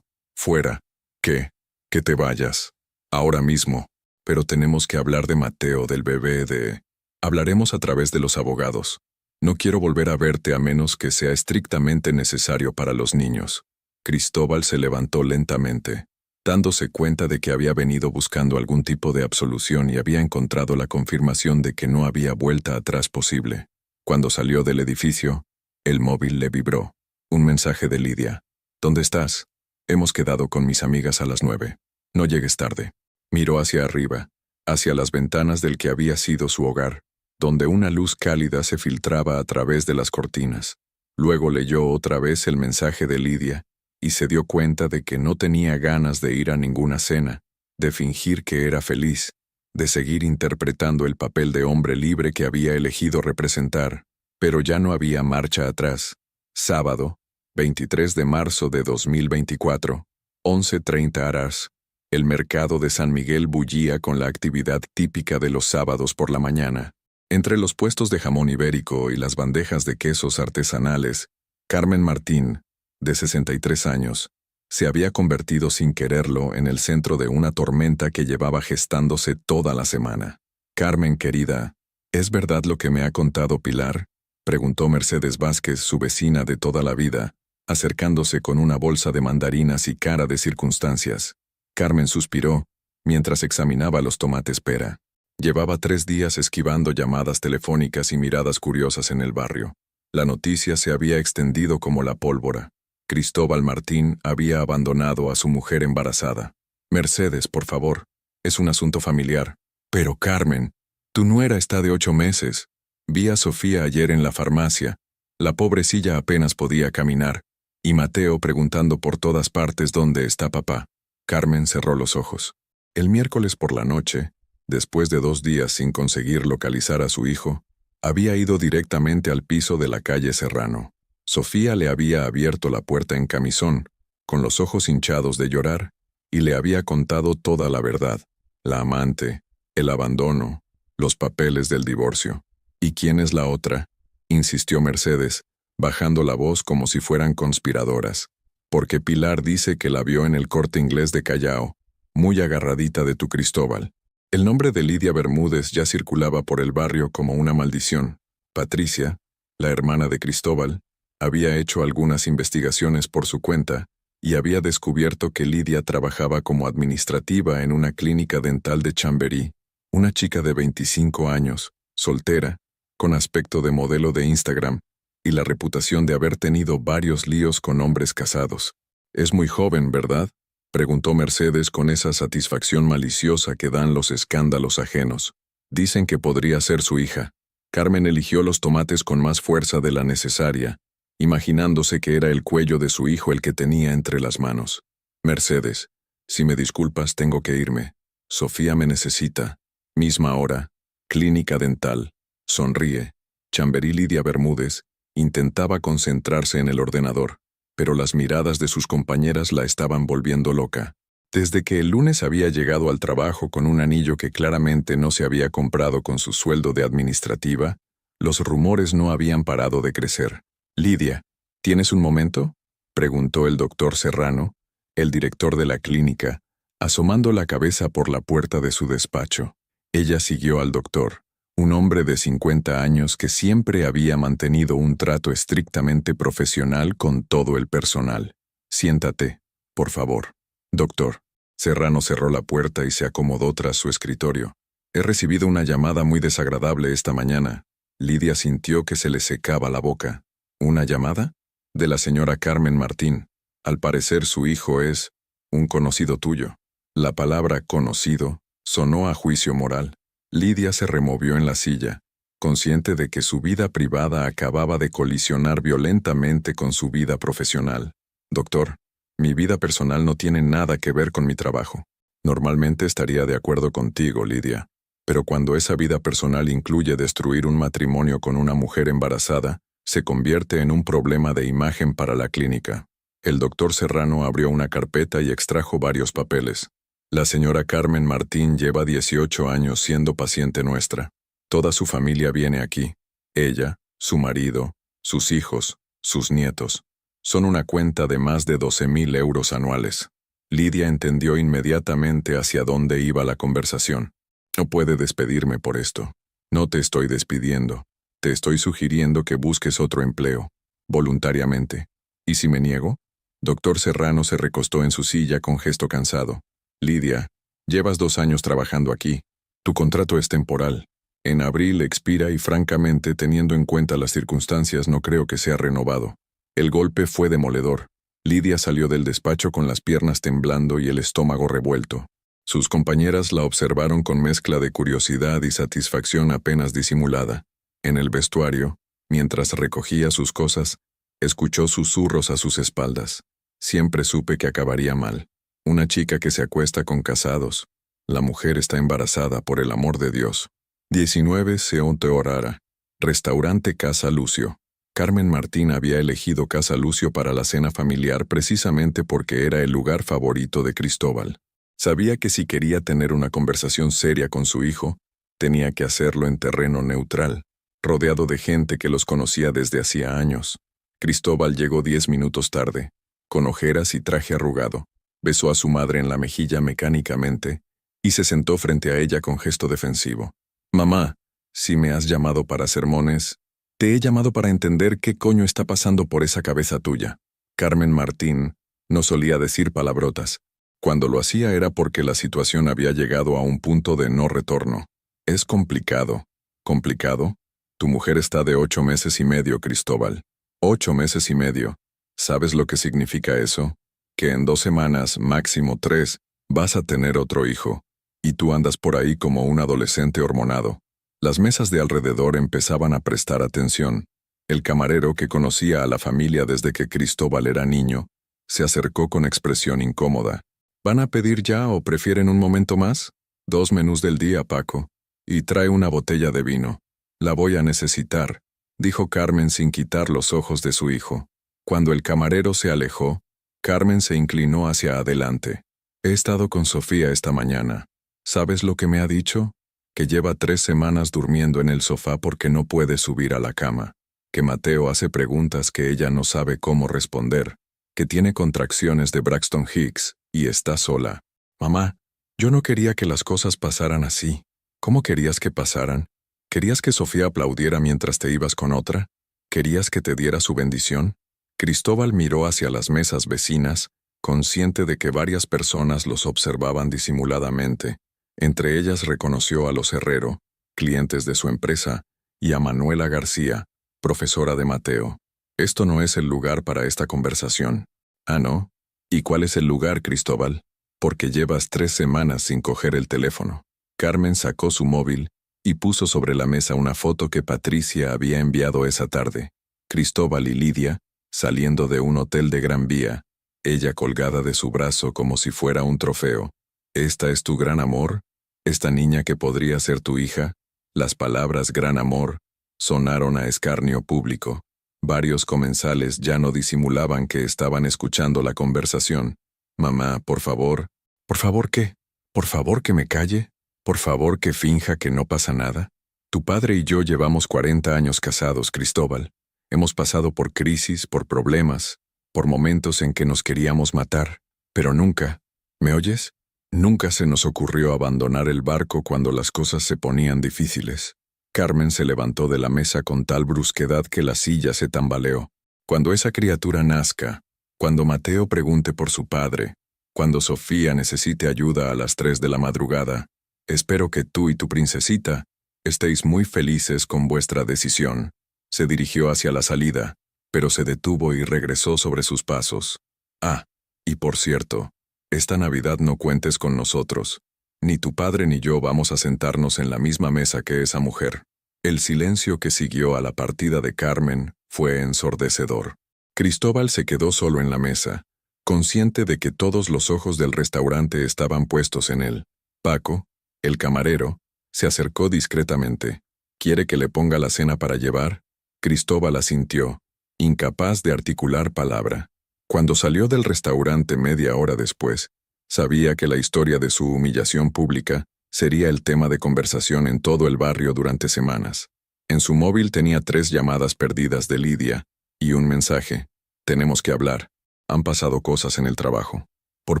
fuera. Que te vayas. Ahora mismo. Pero tenemos que hablar de Mateo, del bebé, Hablaremos a través de los abogados. No quiero volver a verte a menos que sea estrictamente necesario para los niños. Cristóbal se levantó lentamente, dándose cuenta de que había venido buscando algún tipo de absolución y había encontrado la confirmación de que no había vuelta atrás posible. Cuando salió del edificio, el móvil le vibró. Un mensaje de Lidia. ¿Dónde estás? Hemos quedado con mis amigas a las 9. No llegues tarde. Miró hacia arriba, hacia las ventanas del que había sido su hogar, donde una luz cálida se filtraba a través de las cortinas. Luego leyó otra vez el mensaje de Lidia, y se dio cuenta de que no tenía ganas de ir a ninguna cena, de fingir que era feliz, de seguir interpretando el papel de hombre libre que había elegido representar, pero ya no había marcha atrás. Sábado, 23 de marzo de 2024, 11:30 horas. El mercado de San Miguel bullía con la actividad típica de los sábados por la mañana. Entre los puestos de jamón ibérico y las bandejas de quesos artesanales, Carmen Martín, de 63 años, se había convertido sin quererlo en el centro de una tormenta que llevaba gestándose toda la semana. Carmen, querida, ¿es verdad lo que me ha contado Pilar?, preguntó Mercedes Vázquez, su vecina de toda la vida, acercándose con una bolsa de mandarinas y cara de circunstancias. Carmen suspiró, mientras examinaba los tomates pera. Llevaba 3 días esquivando llamadas telefónicas y miradas curiosas en el barrio. La noticia se había extendido como la pólvora. Cristóbal Martín había abandonado a su mujer embarazada. Mercedes, por favor, es un asunto familiar. Pero Carmen, tu nuera está de 8 meses. Vi a Sofía ayer en la farmacia. La pobrecilla apenas podía caminar. Y Mateo preguntando por todas partes dónde está papá. Carmen cerró los ojos. El miércoles por la noche, después de 2 días sin conseguir localizar a su hijo, había ido directamente al piso de la calle Serrano. Sofía le había abierto la puerta en camisón, con los ojos hinchados de llorar, y le había contado toda la verdad: la amante, el abandono, los papeles del divorcio. ¿Y quién es la otra?, insistió Mercedes, bajando la voz como si fueran conspiradoras. Porque Pilar dice que la vio en el Corte Inglés de Callao, muy agarradita de tu Cristóbal. El nombre de Lidia Bermúdez ya circulaba por el barrio como una maldición. Patricia, la hermana de Cristóbal, había hecho algunas investigaciones por su cuenta y había descubierto que Lidia trabajaba como administrativa en una clínica dental de Chamberí, una chica de 25 años, soltera, con aspecto de modelo de Instagram y la reputación de haber tenido varios líos con hombres casados. «Es muy joven, ¿verdad?», preguntó Mercedes con esa satisfacción maliciosa que dan los escándalos ajenos. «Dicen que podría ser su hija». Carmen eligió los tomates con más fuerza de la necesaria, imaginándose que era el cuello de su hijo el que tenía entre las manos. «Mercedes, si me disculpas, tengo que irme. Sofía me necesita. Misma hora. Clínica dental». Sonríe. Chamberí Lidia Bermúdez intentaba concentrarse en el ordenador, pero las miradas de sus compañeras la estaban volviendo loca. Desde que el lunes había llegado al trabajo con un anillo que claramente no se había comprado con su sueldo de administrativa, los rumores no habían parado de crecer. «Lidia, ¿tienes un momento?», preguntó el doctor Serrano, el director de la clínica, asomando la cabeza por la puerta de su despacho. Ella siguió al doctor, un hombre de 50 años que siempre había mantenido un trato estrictamente profesional con todo el personal. «Siéntate, por favor». «Doctor». Serrano cerró la puerta y se acomodó tras su escritorio. «He recibido una llamada muy desagradable esta mañana». Lidia sintió que se le secaba la boca. «¿Una llamada?». «De la señora Carmen Martín. Al parecer su hijo es un conocido tuyo». La palabra «conocido» sonó a juicio moral. Lidia se removió en la silla, consciente de que su vida privada acababa de colisionar violentamente con su vida profesional. «Doctor, mi vida personal no tiene nada que ver con mi trabajo. Normalmente estaría de acuerdo contigo, Lidia, pero cuando esa vida personal incluye destruir un matrimonio con una mujer embarazada, se convierte en un problema de imagen para la clínica». El doctor Serrano abrió una carpeta y extrajo varios papeles. «La señora Carmen Martín lleva 18 años siendo paciente nuestra. Toda su familia viene aquí. Ella, su marido, sus hijos, sus nietos. Son una cuenta de más de 12.000 euros anuales». Lidia entendió inmediatamente hacia dónde iba la conversación. «No puede despedirme por esto. No te estoy despidiendo. Te estoy sugiriendo que busques otro empleo, voluntariamente. ¿Y si me niego?». Doctor Serrano se recostó en su silla con gesto cansado. «Lidia, llevas 2 años trabajando aquí. Tu contrato es temporal. En abril expira y francamente, teniendo en cuenta las circunstancias, no creo que sea renovado». El golpe fue demoledor. Lidia salió del despacho con las piernas temblando y el estómago revuelto. Sus compañeras la observaron con mezcla de curiosidad y satisfacción apenas disimulada. En el vestuario, mientras recogía sus cosas, escuchó susurros a sus espaldas. «Siempre supe que acabaría mal. Una chica que se acuesta con casados. La mujer está embarazada, por el amor de Dios». 19 Seonte Orara. Restaurante Casa Lucio. Carmen Martín había elegido Casa Lucio para la cena familiar precisamente porque era el lugar favorito de Cristóbal. Sabía que si quería tener una conversación seria con su hijo, tenía que hacerlo en terreno neutral, rodeado de gente que los conocía desde hacía años. Cristóbal llegó 10 minutos tarde, con ojeras y traje arrugado. Besó a su madre en la mejilla mecánicamente y se sentó frente a ella con gesto defensivo. «Mamá, si me has llamado para sermones, te he llamado para entender qué coño está pasando por esa cabeza tuya». Carmen Martín no solía decir palabrotas. Cuando lo hacía era porque la situación había llegado a un punto de no retorno. «Es complicado». «¿Complicado? Tu mujer está de 8 meses y medio, Cristóbal. 8 meses y medio. ¿Sabes lo que significa eso? Que en 2 semanas, máximo 3, vas a tener otro hijo. Y tú andas por ahí como un adolescente hormonado». Las mesas de alrededor empezaban a prestar atención. El camarero, que conocía a la familia desde que Cristóbal era niño, se acercó con expresión incómoda. «¿Van a pedir ya o prefieren un momento más?». «2 menús del día, Paco. Y trae una botella de vino». «La voy a necesitar», dijo Carmen sin quitar los ojos de su hijo. Cuando el camarero se alejó, Carmen se inclinó hacia adelante. «He estado con Sofía esta mañana. ¿Sabes lo que me ha dicho? Que lleva 3 semanas durmiendo en el sofá porque no puede subir a la cama. Que Mateo hace preguntas que ella no sabe cómo responder. Que tiene contracciones de Braxton Hicks y está sola». «Mamá, Yo no quería que las cosas pasaran así. ¿Cómo querías que pasaran? ¿Querías que Sofía aplaudiera mientras te ibas con otra? ¿Querías que te diera su bendición? Cristóbal miró hacia las mesas vecinas, consciente de que varias personas los observaban disimuladamente. Entre ellas reconoció a los Herrero, clientes de su empresa, y a Manuela García, profesora de Mateo. Esto no es el lugar para esta conversación. ¿Ah, no? ¿Y cuál es el lugar, Cristóbal? Porque llevas 3 semanas sin coger el teléfono. Carmen sacó su móvil y puso sobre la mesa una foto que Patricia había enviado esa tarde. Cristóbal y Lidia, saliendo de un hotel de Gran Vía, ella colgada de su brazo como si fuera un trofeo. ¿Esta es tu gran amor? ¿Esta niña que podría ser tu hija? Las palabras gran amor sonaron a escarnio público. Varios comensales ya no disimulaban que estaban escuchando la conversación. Mamá, por favor. ¿Por favor qué? ¿Por favor que me calle? ¿Por favor que finja que no pasa nada? Tu padre y yo llevamos 40 años casados, Cristóbal. Hemos pasado por crisis, por problemas, por momentos en que nos queríamos matar, pero nunca, ¿me oyes? Nunca se nos ocurrió abandonar el barco cuando las cosas se ponían difíciles. Carmen se levantó de la mesa con tal brusquedad que la silla se tambaleó. Cuando esa criatura nazca, cuando Mateo pregunte por su padre, cuando Sofía necesite ayuda a las 3 de la madrugada, espero que tú y tu princesita estéis muy felices con vuestra decisión. Se dirigió hacia la salida, pero se detuvo y regresó sobre sus pasos. Ah, y por cierto, esta Navidad no cuentes con nosotros. Ni tu padre ni yo vamos a sentarnos en la misma mesa que esa mujer. El silencio que siguió a la partida de Carmen fue ensordecedor. Cristóbal se quedó solo en la mesa, consciente de que todos los ojos del restaurante estaban puestos en él. Paco, el camarero, se acercó discretamente. ¿Quiere que le ponga la cena para llevar? Cristóbal asintió, incapaz de articular palabra. Cuando salió del restaurante media hora después, sabía que la historia de su humillación pública sería el tema de conversación en todo el barrio durante semanas. En su móvil tenía 3 llamadas perdidas de Lidia y un mensaje. Tenemos que hablar. Han pasado cosas en el trabajo. Por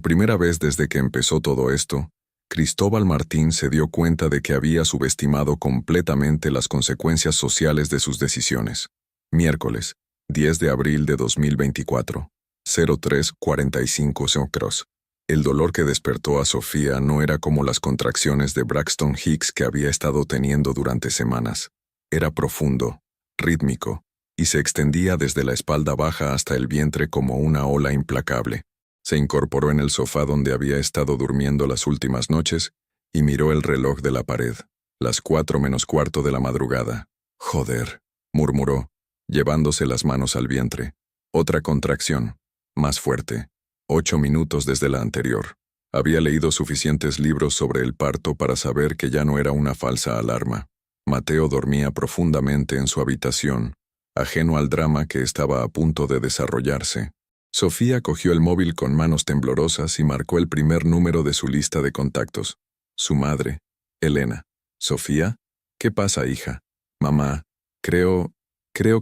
primera vez desde que empezó todo esto, Cristóbal Martín se dio cuenta de que había subestimado completamente las consecuencias sociales de sus decisiones. Miércoles, 10 de abril de 2024, 03:45 Cross. El dolor que despertó a Sofía no era como las contracciones de Braxton Hicks que había estado teniendo durante semanas. Era profundo, rítmico, y se extendía desde la espalda baja hasta el vientre como una ola implacable. Se incorporó en el sofá donde había estado durmiendo las últimas noches y miró el reloj de la pared. Las 4:45 de la madrugada. Joder, murmuró, llevándose las manos al vientre. Otra contracción, más fuerte. 8 minutos desde la anterior. Había leído suficientes libros sobre el parto para saber que ya no era una falsa alarma. Mateo dormía profundamente en su habitación, ajeno al drama que estaba a punto de desarrollarse. Sofía cogió el móvil con manos temblorosas y marcó el primer número de su lista de contactos. Su madre, Elena. ¿Sofía? ¿Qué pasa, hija? Mamá, creo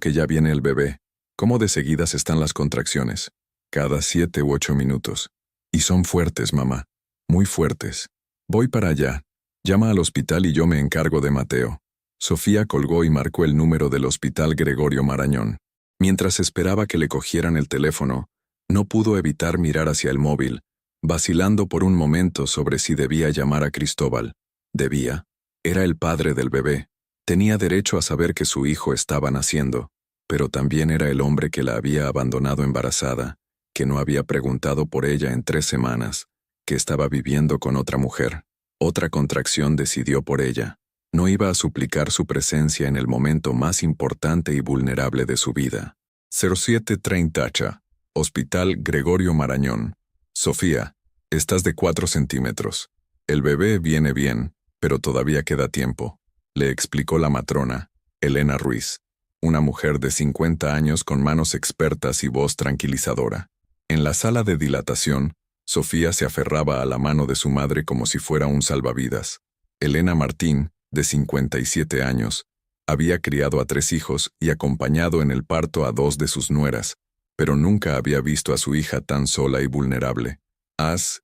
que ya viene el bebé. ¿Cómo de seguidas están las contracciones? Cada 7 u 8 minutos. Y son fuertes, mamá. Muy fuertes. Voy para allá. Llama al hospital y yo me encargo de Mateo. Sofía colgó y marcó el número del Hospital Gregorio Marañón. Mientras esperaba que le cogieran el teléfono, no pudo evitar mirar hacia el móvil, vacilando por un momento sobre si debía llamar a Cristóbal. Debía. Era el padre del bebé. Tenía derecho a saber que su hijo estaba naciendo, pero también era el hombre que la había abandonado embarazada, que no había preguntado por ella en 3 semanas, que estaba viviendo con otra mujer. Otra contracción decidió por ella. No iba a suplicar su presencia en el momento más importante y vulnerable de su vida. 07:30 Hospital Gregorio Marañón. Sofía, estás de 4 centímetros. El bebé viene bien, pero todavía queda tiempo, le explicó la matrona, Elena Ruiz, una mujer de 50 años con manos expertas y voz tranquilizadora. En la sala de dilatación, Sofía se aferraba a la mano de su madre como si fuera un salvavidas. Elena Martín, de 57 años, había criado a 3 hijos y acompañado en el parto a 2 de sus nueras, pero nunca había visto a su hija tan sola y vulnerable. ¿Has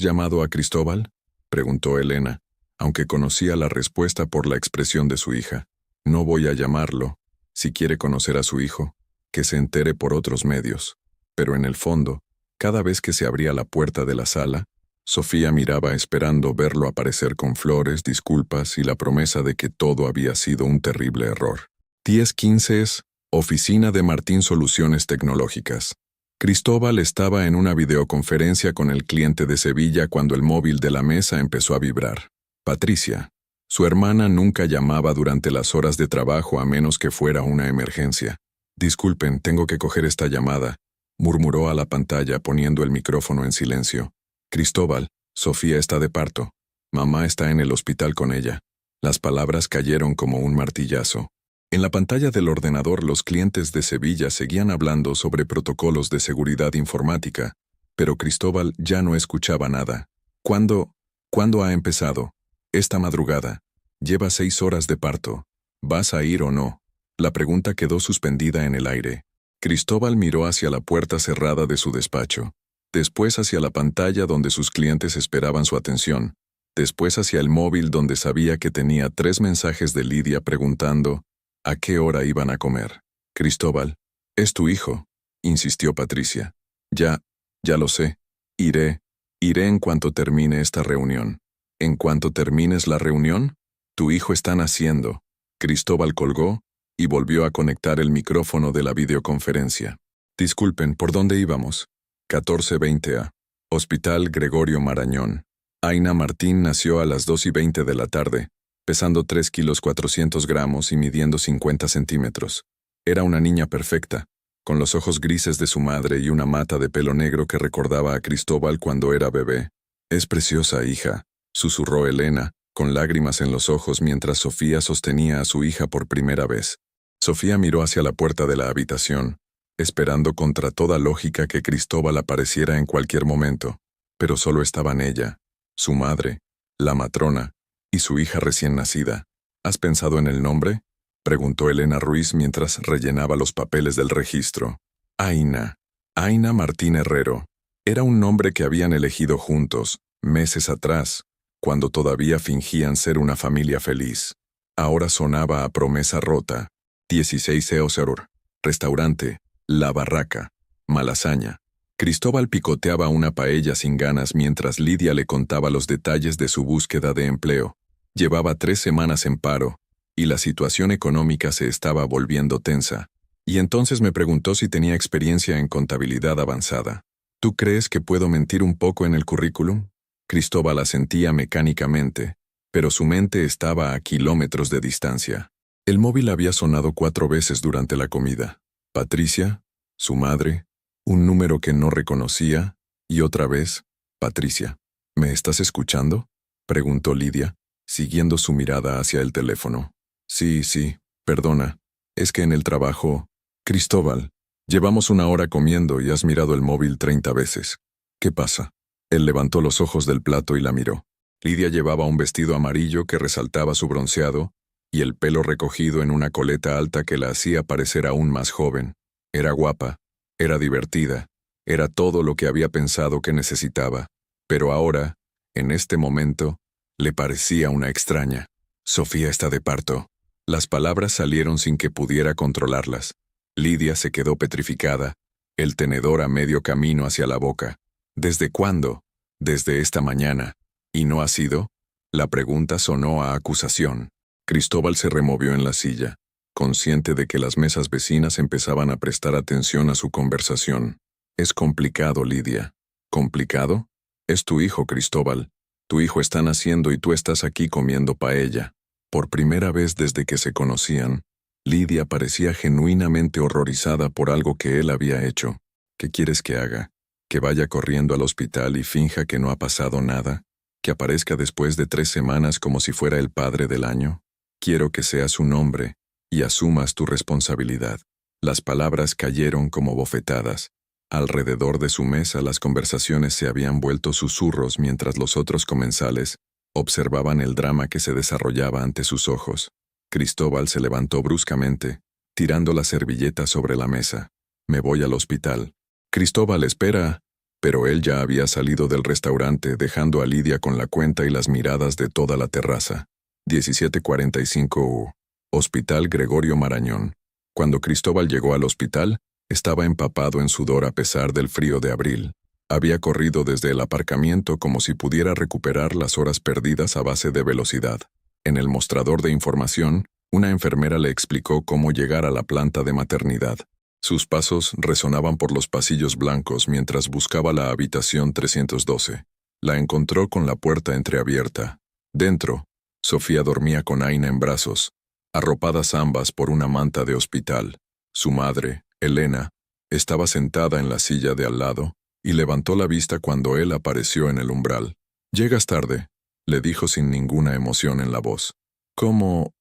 llamado a Cristóbal? preguntó Elena, aunque conocía la respuesta por la expresión de su hija. No voy a llamarlo. Si quiere conocer a su hijo, que se entere por otros medios. Pero en el fondo, cada vez que se abría la puerta de la sala, Sofía miraba esperando verlo aparecer con flores, disculpas y la promesa de que todo había sido un terrible error. 10:15 es Oficina de Martín Soluciones Tecnológicas. Cristóbal estaba en una videoconferencia con el cliente de Sevilla cuando el móvil de la mesa empezó a vibrar. Patricia. Su hermana nunca llamaba durante las horas de trabajo a menos que fuera una emergencia. Disculpen, tengo que coger esta llamada, murmuró a la pantalla poniendo el micrófono en silencio. Cristóbal, Sofía está de parto. Mamá está en el hospital con ella. Las palabras cayeron como un martillazo. En la pantalla del ordenador los clientes de Sevilla seguían hablando sobre protocolos de seguridad informática, pero Cristóbal ya no escuchaba nada. ¿Cuándo ha empezado? Esta madrugada. Lleva 6 horas de parto. ¿Vas a ir o no? La pregunta quedó suspendida en el aire. Cristóbal miró hacia la puerta cerrada de su despacho, después hacia la pantalla donde sus clientes esperaban su atención, después hacia el móvil donde sabía que tenía 3 mensajes de Lidia preguntando ¿a qué hora iban a comer? Cristóbal, es tu hijo, insistió Patricia. Ya lo sé. Iré en cuanto termine esta reunión. ¿En cuanto termines la reunión? Tu hijo está naciendo. Cristóbal colgó y volvió a conectar el micrófono de la videoconferencia. Disculpen, ¿por dónde íbamos? 14:20 a. Hospital Gregorio Marañón. Aina Martín nació a las 2:20 de la tarde, pesando 3 kilos 400 gramos y midiendo 50 centímetros. Era una niña perfecta, con los ojos grises de su madre y una mata de pelo negro que recordaba a Cristóbal cuando era bebé. Es preciosa, hija, susurró Elena, con lágrimas en los ojos mientras Sofía sostenía a su hija por primera vez. Sofía miró hacia la puerta de la habitación, esperando contra toda lógica que Cristóbal apareciera en cualquier momento, pero solo estaban ella, su madre, la matrona, y su hija recién nacida. ¿Has pensado en el nombre?, preguntó Elena Ruiz mientras rellenaba los papeles del registro. Aina Martín Herrero. Era un nombre que habían elegido juntos, meses atrás, cuando todavía fingían ser una familia feliz. Ahora sonaba a promesa rota. 16 Eoseror. Restaurante, La Barraca, Malasaña. Cristóbal picoteaba una paella sin ganas mientras Lidia le contaba los detalles de su búsqueda de empleo. Llevaba 3 semanas en paro, y la situación económica se estaba volviendo tensa. Y entonces me preguntó si tenía experiencia en contabilidad avanzada. ¿Tú crees que puedo mentir un poco en el currículum? Cristóbal asentía mecánicamente, pero su mente estaba a kilómetros de distancia. El móvil había sonado 4 veces durante la comida. Patricia, su madre, un número que no reconocía, y otra vez, Patricia. ¿Me estás escuchando?, preguntó Lidia, siguiendo su mirada hacia el teléfono. Sí, perdona, es que en el trabajo... Cristóbal, llevamos 1 hora comiendo y has mirado el móvil 30 veces. ¿Qué pasa? Él levantó los ojos del plato y la miró. Lidia llevaba un vestido amarillo que resaltaba su bronceado y el pelo recogido en una coleta alta que la hacía parecer aún más joven. Era guapa, era divertida, era todo lo que había pensado que necesitaba, pero ahora, en este momento, le parecía una extraña. Sofía está de parto. Las palabras salieron sin que pudiera controlarlas. Lidia se quedó petrificada, el tenedor a medio camino hacia la boca. ¿Desde cuándo? Desde esta mañana. ¿Y no ha sido? La pregunta sonó a acusación. Cristóbal se removió en la silla, consciente de que las mesas vecinas empezaban a prestar atención a su conversación. Es complicado, Lidia. ¿Complicado? Es tu hijo, Cristóbal. Tu hijo está naciendo y tú estás aquí comiendo paella. Por primera vez desde que se conocían, Lidia parecía genuinamente horrorizada por algo que él había hecho. ¿Qué quieres que haga? ¿Que vaya corriendo al hospital y finja que no ha pasado nada? ¿Que aparezca después de 3 semanas como si fuera el padre del año? Quiero que seas un hombre y asumas tu responsabilidad. Las palabras cayeron como bofetadas. Alrededor de su mesa las conversaciones se habían vuelto susurros mientras los otros comensales observaban el drama que se desarrollaba ante sus ojos. Cristóbal se levantó bruscamente, tirando la servilleta sobre la mesa. Me voy al hospital. Cristóbal, espera. Pero él ya había salido del restaurante, dejando a Lidia con la cuenta y las miradas de toda la terraza. 17:45 U. Hospital Gregorio Marañón. Cuando Cristóbal llegó al hospital, estaba empapado en sudor a pesar del frío de abril. Había corrido desde el aparcamiento como si pudiera recuperar las horas perdidas a base de velocidad. En el mostrador de información, una enfermera le explicó cómo llegar a la planta de maternidad. Sus pasos resonaban por los pasillos blancos mientras buscaba la habitación 312. La encontró con la puerta entreabierta. Dentro, Sofía dormía con Aina en brazos, arropadas ambas por una manta de hospital. Su madre, Elena, estaba sentada en la silla de al lado y levantó la vista cuando él apareció en el umbral. «Llegas tarde», le dijo sin ninguna emoción en la voz. «¿Cómo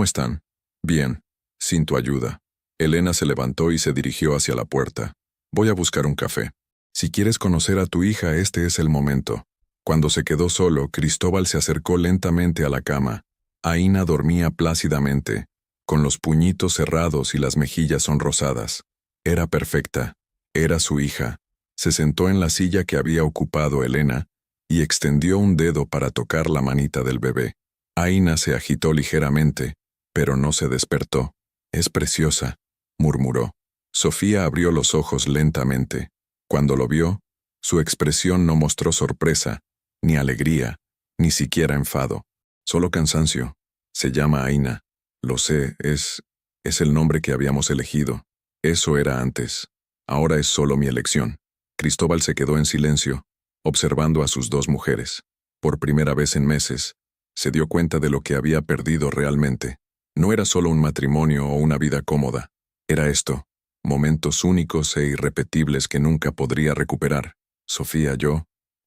están?» «Bien, sin tu ayuda». Elena se levantó y se dirigió hacia la puerta. «Voy a buscar un café. Si quieres conocer a tu hija, este es el momento». Cuando se quedó solo, Cristóbal se acercó lentamente a la cama. Aina dormía plácidamente, con los puñitos cerrados y las mejillas sonrosadas. Era perfecta. Era su hija. Se sentó en la silla que había ocupado Elena y extendió un dedo para tocar la manita del bebé. Aina se agitó ligeramente, pero no se despertó. «Es preciosa», murmuró. Sofía abrió los ojos lentamente. Cuando lo vio, su expresión no mostró sorpresa, ni alegría, ni siquiera enfado. Solo cansancio. «Se llama Aina. Lo sé, es el nombre que habíamos elegido. Eso era antes. Ahora es solo mi elección». Cristóbal se quedó en silencio, observando a sus dos mujeres. Por primera vez en meses, se dio cuenta de lo que había perdido realmente. No era solo un matrimonio o una vida cómoda. Era esto, momentos únicos e irrepetibles que nunca podría recuperar. «Sofía,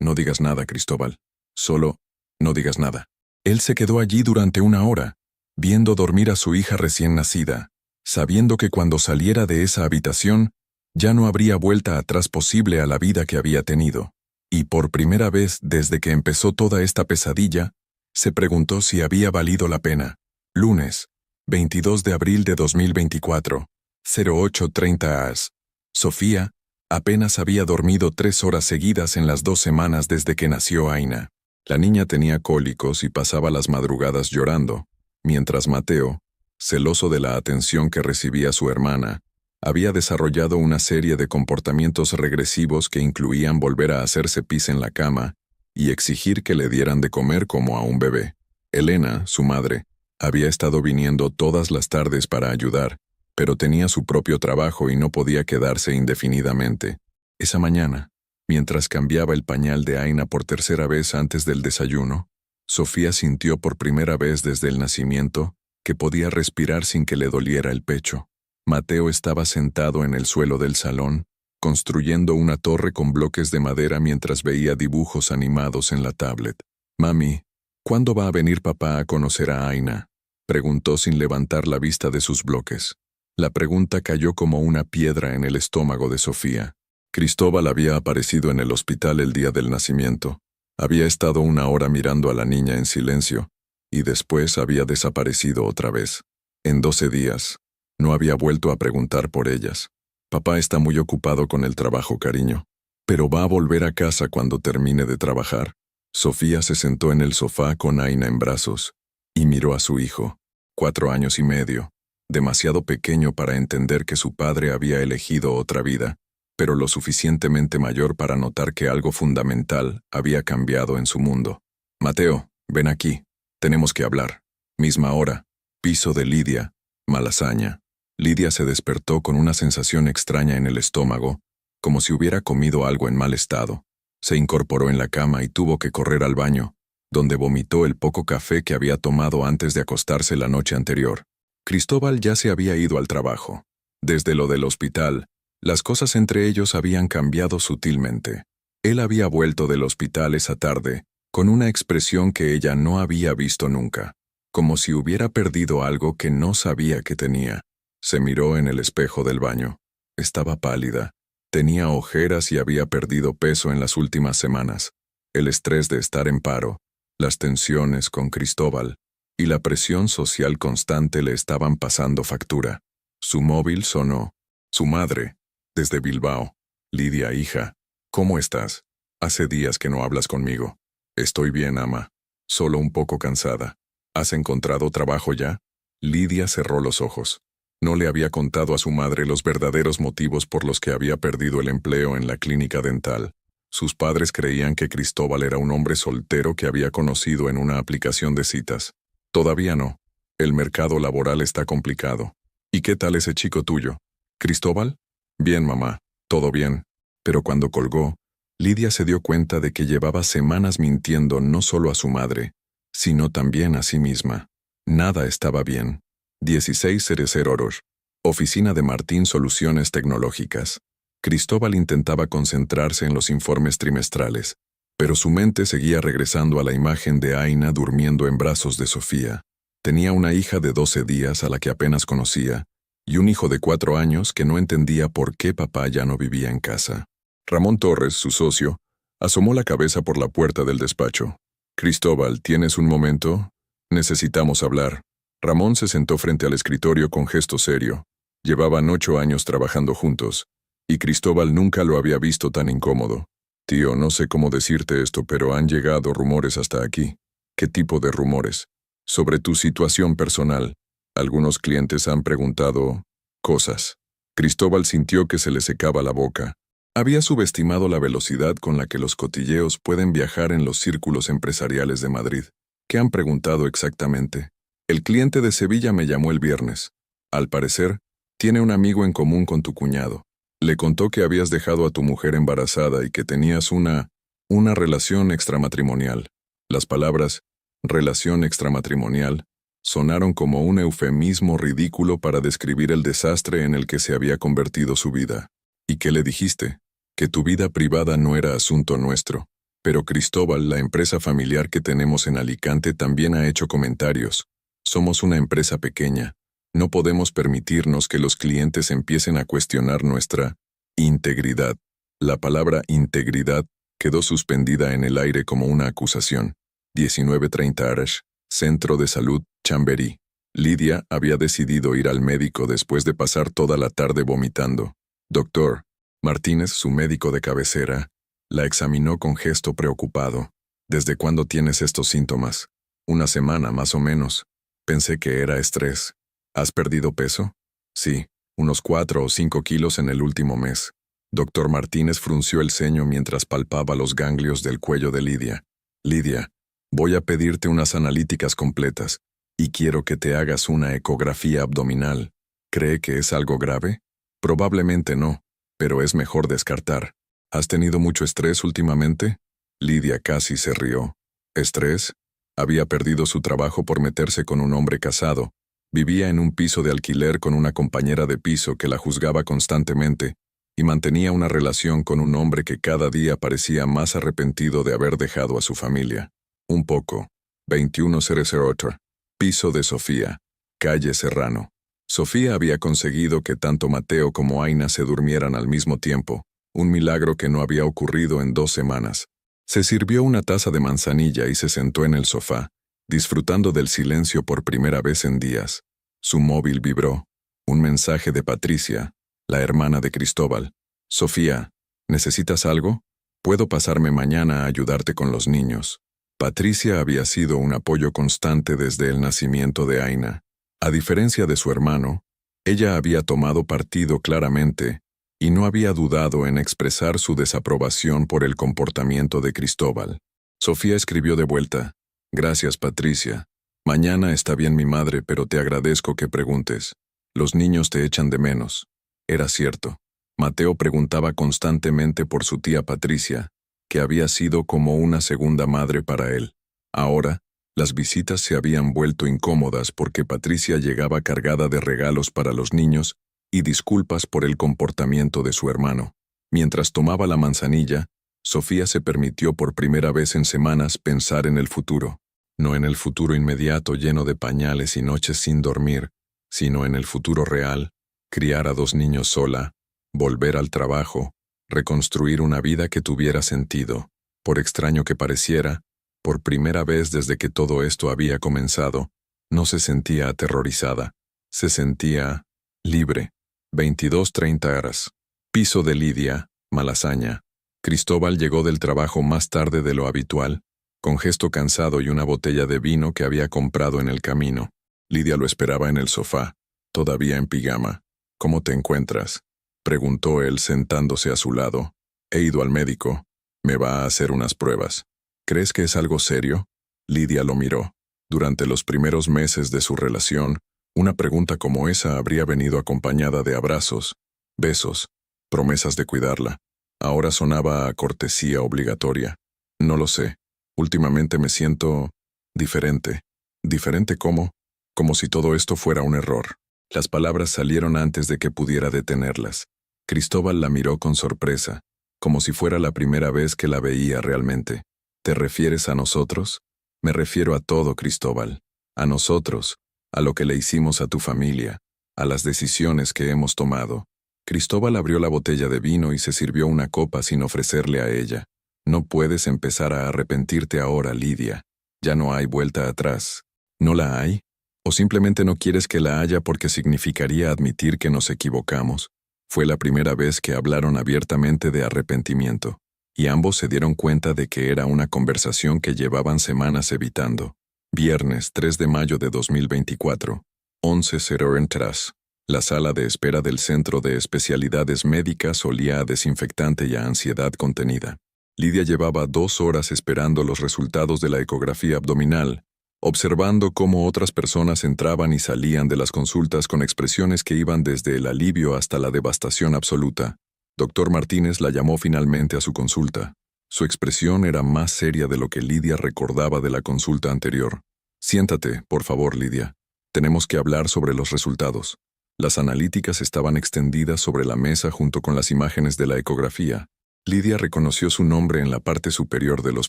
no digas nada, Cristóbal. Solo, no digas nada». Él se quedó allí durante una hora, viendo dormir a su hija recién nacida, sabiendo que cuando saliera de esa habitación, ya no habría vuelta atrás posible a la vida que había tenido. Y por primera vez desde que empezó toda esta pesadilla, se preguntó si había valido la pena. Lunes, 22 de abril de 2024, 08:30 AS. Sofía apenas había dormido 3 horas seguidas en las 2 semanas desde que nació Aina. La niña tenía cólicos y pasaba las madrugadas llorando, mientras Mateo, celoso de la atención que recibía su hermana, había desarrollado una serie de comportamientos regresivos que incluían volver a hacerse pis en la cama y exigir que le dieran de comer como a un bebé. Elena, su madre, había estado viniendo todas las tardes para ayudar, pero tenía su propio trabajo y no podía quedarse indefinidamente. Esa mañana, mientras cambiaba el pañal de Aina por tercera vez antes del desayuno, Sofía sintió por primera vez desde el nacimiento que podía respirar sin que le doliera el pecho. Mateo estaba sentado en el suelo del salón, construyendo una torre con bloques de madera mientras veía dibujos animados en la tablet. «Mami, ¿cuándo va a venir papá a conocer a Aina?», preguntó sin levantar la vista de sus bloques. La pregunta cayó como una piedra en el estómago de Sofía. Cristóbal había aparecido en el hospital el día del nacimiento. Había estado 1 hora mirando a la niña en silencio, y después había desaparecido otra vez. En 12 días, no había vuelto a preguntar por ellas. «Papá está muy ocupado con el trabajo, cariño. Pero va a volver a casa cuando termine de trabajar». Sofía se sentó en el sofá con Aina en brazos y miró a su hijo, 4 años y medio, demasiado pequeño para entender que su padre había elegido otra vida, pero lo suficientemente mayor para notar que algo fundamental había cambiado en su mundo. «Mateo, ven aquí. Tenemos que hablar». Misma hora, piso de Lidia, Malasaña. Lidia se despertó con una sensación extraña en el estómago, como si hubiera comido algo en mal estado. Se incorporó en la cama y tuvo que correr al baño, donde vomitó el poco café que había tomado antes de acostarse la noche anterior. Cristóbal ya se había ido al trabajo. Desde lo del hospital, las cosas entre ellos habían cambiado sutilmente. Él había vuelto del hospital esa tarde, con una expresión que ella no había visto nunca, como si hubiera perdido algo que no sabía que tenía. Se miró en el espejo del baño. Estaba pálida. Tenía ojeras y había perdido peso en las últimas semanas. El estrés de estar en paro, las tensiones con Cristóbal y la presión social constante le estaban pasando factura. Su móvil sonó. Su madre, desde Bilbao. «Lidia, hija, ¿Cómo estás? Hace días que no hablas conmigo. Estoy bien, ama. Solo un poco cansada. ¿Has encontrado trabajo ya? Lidia cerró los ojos. No le había contado a su madre los verdaderos motivos por los que había perdido el empleo en la clínica dental. Sus padres creían que Cristóbal era un hombre soltero que había conocido en una aplicación de citas. Todavía no. El mercado laboral está complicado. ¿Y qué tal ese chico tuyo? ¿Cristóbal? Bien, mamá. Todo bien. Pero cuando colgó, Lidia se dio cuenta de que llevaba semanas mintiendo no solo a su madre, sino también a sí misma. Nada estaba bien. 1600 Oficina de Martín Soluciones Tecnológicas. Cristóbal intentaba concentrarse en los informes trimestrales, pero su mente seguía regresando a la imagen de Aina durmiendo en brazos de Sofía. Tenía una hija de 12 días a la que apenas conocía, y un hijo de 4 años que no entendía por qué papá ya no vivía en casa. Ramón Torres, su socio, asomó la cabeza por la puerta del despacho. «Cristóbal, ¿tienes un momento? Necesitamos hablar». Ramón se sentó frente al escritorio con gesto serio. Llevaban 8 años trabajando juntos, y Cristóbal nunca lo había visto tan incómodo. «Tío, no sé cómo decirte esto, pero han llegado rumores hasta aquí». «¿Qué tipo de rumores?» «Sobre tu situación personal. Algunos clientes han preguntado cosas». Cristóbal sintió que se le secaba la boca. Había subestimado la velocidad con la que los cotilleos pueden viajar en los círculos empresariales de Madrid. ¿Qué han preguntado exactamente? El cliente de Sevilla me llamó el viernes. Al parecer, tiene un amigo en común con tu cuñado. Le contó que habías dejado a tu mujer embarazada y que tenías una relación extramatrimonial. Las palabras relación extramatrimonial sonaron como un eufemismo ridículo para describir el desastre en el que se había convertido su vida. ¿Y qué le dijiste? Que tu vida privada no era asunto nuestro. Pero Cristóbal, la empresa familiar que tenemos en Alicante, también ha hecho comentarios. Somos una empresa pequeña. No podemos permitirnos que los clientes empiecen a cuestionar nuestra integridad. La palabra integridad quedó suspendida en el aire como una acusación. 19:30 horas. Centro de Salud, Chamberí. Lidia había decidido ir al médico después de pasar toda la tarde vomitando. Doctor Martínez, su médico de cabecera, la examinó con gesto preocupado. ¿Desde cuándo tienes estos síntomas? 1 semana, más o menos. Pensé que era estrés. ¿Has perdido peso? Sí, unos 4 o 5 kilos en el último mes. Doctor Martínez frunció el ceño mientras palpaba los ganglios del cuello de Lidia. Lidia, voy a pedirte unas analíticas completas, y quiero que te hagas una ecografía abdominal. ¿Cree que es algo grave? Probablemente no, pero es mejor descartar. ¿Has tenido mucho estrés últimamente? Lidia casi se rió. ¿Estrés? Había perdido su trabajo por meterse con un hombre casado. Vivía en un piso de alquiler con una compañera de piso que la juzgaba constantemente, y mantenía una relación con un hombre que cada día parecía más arrepentido de haber dejado a su familia. Un poco. 21:008. Piso de Sofía. Calle Serrano. Sofía había conseguido que tanto Mateo como Aina se durmieran al mismo tiempo, un milagro que no había ocurrido en 2 semanas. Se sirvió una taza de manzanilla y se sentó en el sofá, disfrutando del silencio por primera vez en días. Su móvil vibró. Un mensaje de Patricia, la hermana de Cristóbal. «Sofía, ¿necesitas algo? Puedo pasarme mañana a ayudarte con los niños». Patricia había sido un apoyo constante desde el nacimiento de Aina. A diferencia de su hermano, ella había tomado partido claramente y no había dudado en expresar su desaprobación por el comportamiento de Cristóbal. Sofía escribió de vuelta: «Gracias, Patricia. Mañana está bien mi madre, pero te agradezco que preguntes. Los niños te echan de menos». Era cierto. Mateo preguntaba constantemente por su tía Patricia, que había sido como una segunda madre para él. Ahora, las visitas se habían vuelto incómodas porque Patricia llegaba cargada de regalos para los niños y disculpas por el comportamiento de su hermano. Mientras tomaba la manzanilla, Sofía se permitió por primera vez en semanas pensar en el futuro. No en el futuro inmediato lleno de pañales y noches sin dormir, sino en el futuro real: criar a 2 niños sola, volver al trabajo, reconstruir una vida que tuviera sentido. Por extraño que pareciera, por primera vez desde que todo esto había comenzado, no se sentía aterrorizada. Se sentía libre. 22:30 horas. Piso de Lidia, Malasaña. Cristóbal llegó del trabajo más tarde de lo habitual, con gesto cansado y una botella de vino que había comprado en el camino. Lidia lo esperaba en el sofá, todavía en pijama. ¿Cómo te encuentras?, preguntó él sentándose a su lado. He ido al médico. Me va a hacer unas pruebas. ¿Crees que es algo serio? Lidia lo miró. Durante los primeros meses de su relación, una pregunta como esa habría venido acompañada de abrazos, besos, promesas de cuidarla. Ahora sonaba a cortesía obligatoria. No lo sé. Últimamente me siento diferente. ¿Diferente cómo? Como si todo esto fuera un error. Las palabras salieron antes de que pudiera detenerlas. Cristóbal la miró con sorpresa, como si fuera la primera vez que la veía realmente. ¿Te refieres a nosotros? Me refiero a todo, Cristóbal. A nosotros, a lo que le hicimos a tu familia, a las decisiones que hemos tomado. Cristóbal abrió la botella de vino y se sirvió una copa sin ofrecerle a ella. No puedes empezar a arrepentirte ahora, Lidia. Ya no hay vuelta atrás. ¿No la hay? ¿O simplemente no quieres que la haya porque significaría admitir que nos equivocamos? Fue la primera vez que hablaron abiertamente de arrepentimiento, y ambos se dieron cuenta de que era una conversación que llevaban semanas evitando. Viernes 3 de mayo de 2024, 11:00 entras. La sala de espera del Centro de Especialidades Médicas olía a desinfectante y a ansiedad contenida. Lidia llevaba 2 horas esperando los resultados de la ecografía abdominal, observando cómo otras personas entraban y salían de las consultas con expresiones que iban desde el alivio hasta la devastación absoluta. Dr. Martínez la llamó finalmente a su consulta. Su expresión era más seria de lo que Lidia recordaba de la consulta anterior. Siéntate, por favor, Lidia. Tenemos que hablar sobre los resultados. Las analíticas estaban extendidas sobre la mesa junto con las imágenes de la ecografía. Lidia reconoció su nombre en la parte superior de los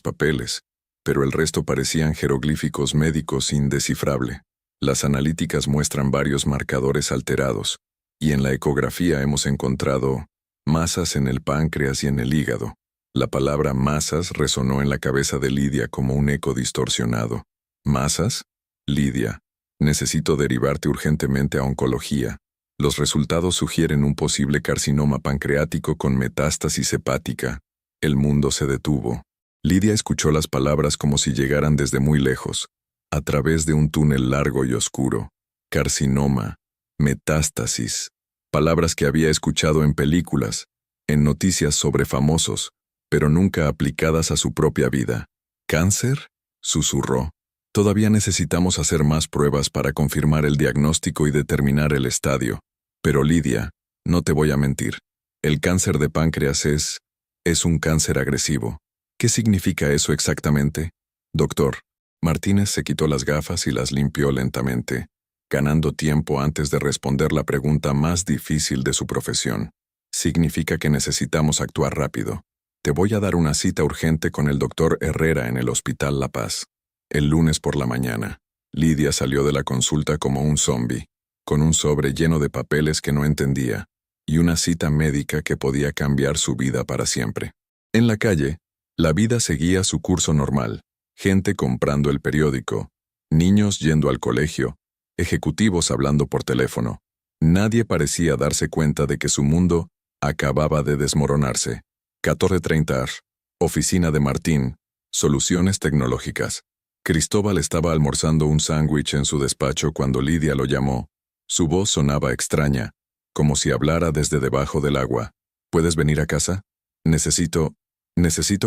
papeles, pero el resto parecían jeroglíficos médicos indescifrable. Las analíticas muestran varios marcadores alterados, y en la ecografía hemos encontrado masas en el páncreas y en el hígado. La palabra masas resonó en la cabeza de Lidia como un eco distorsionado. ¿Masas? Lidia, necesito derivarte urgentemente a oncología. Los resultados sugieren un posible carcinoma pancreático con metástasis hepática. El mundo se detuvo. Lidia escuchó las palabras como si llegaran desde muy lejos, a través de un túnel largo y oscuro. Carcinoma, metástasis, palabras que había escuchado en películas, en noticias sobre famosos, pero nunca aplicadas a su propia vida. ¿Cáncer?, susurró. Todavía necesitamos hacer más pruebas para confirmar el diagnóstico y determinar el estadio. Pero Lidia, no te voy a mentir. El cáncer de páncreas es un cáncer agresivo. ¿Qué significa eso exactamente? Doctor. Martínez se quitó las gafas y las limpió lentamente, ganando tiempo antes de responder la pregunta más difícil de su profesión. Significa que necesitamos actuar rápido. Te voy a dar una cita urgente con el doctor Herrera en el Hospital La Paz. El lunes por la mañana. Lidia salió de la consulta como un zombi, con un sobre lleno de papeles que no entendía, y una cita médica que podía cambiar su vida para siempre. En la calle, la vida seguía su curso normal. Gente comprando el periódico, niños yendo al colegio, ejecutivos hablando por teléfono. Nadie parecía darse cuenta de que su mundo acababa de desmoronarse. 14:30. Oficina de Martín. Soluciones tecnológicas. Cristóbal estaba almorzando un sándwich en su despacho cuando Lidia lo llamó. Su voz sonaba extraña, como si hablara desde debajo del agua. ¿Puedes venir a casa? Necesito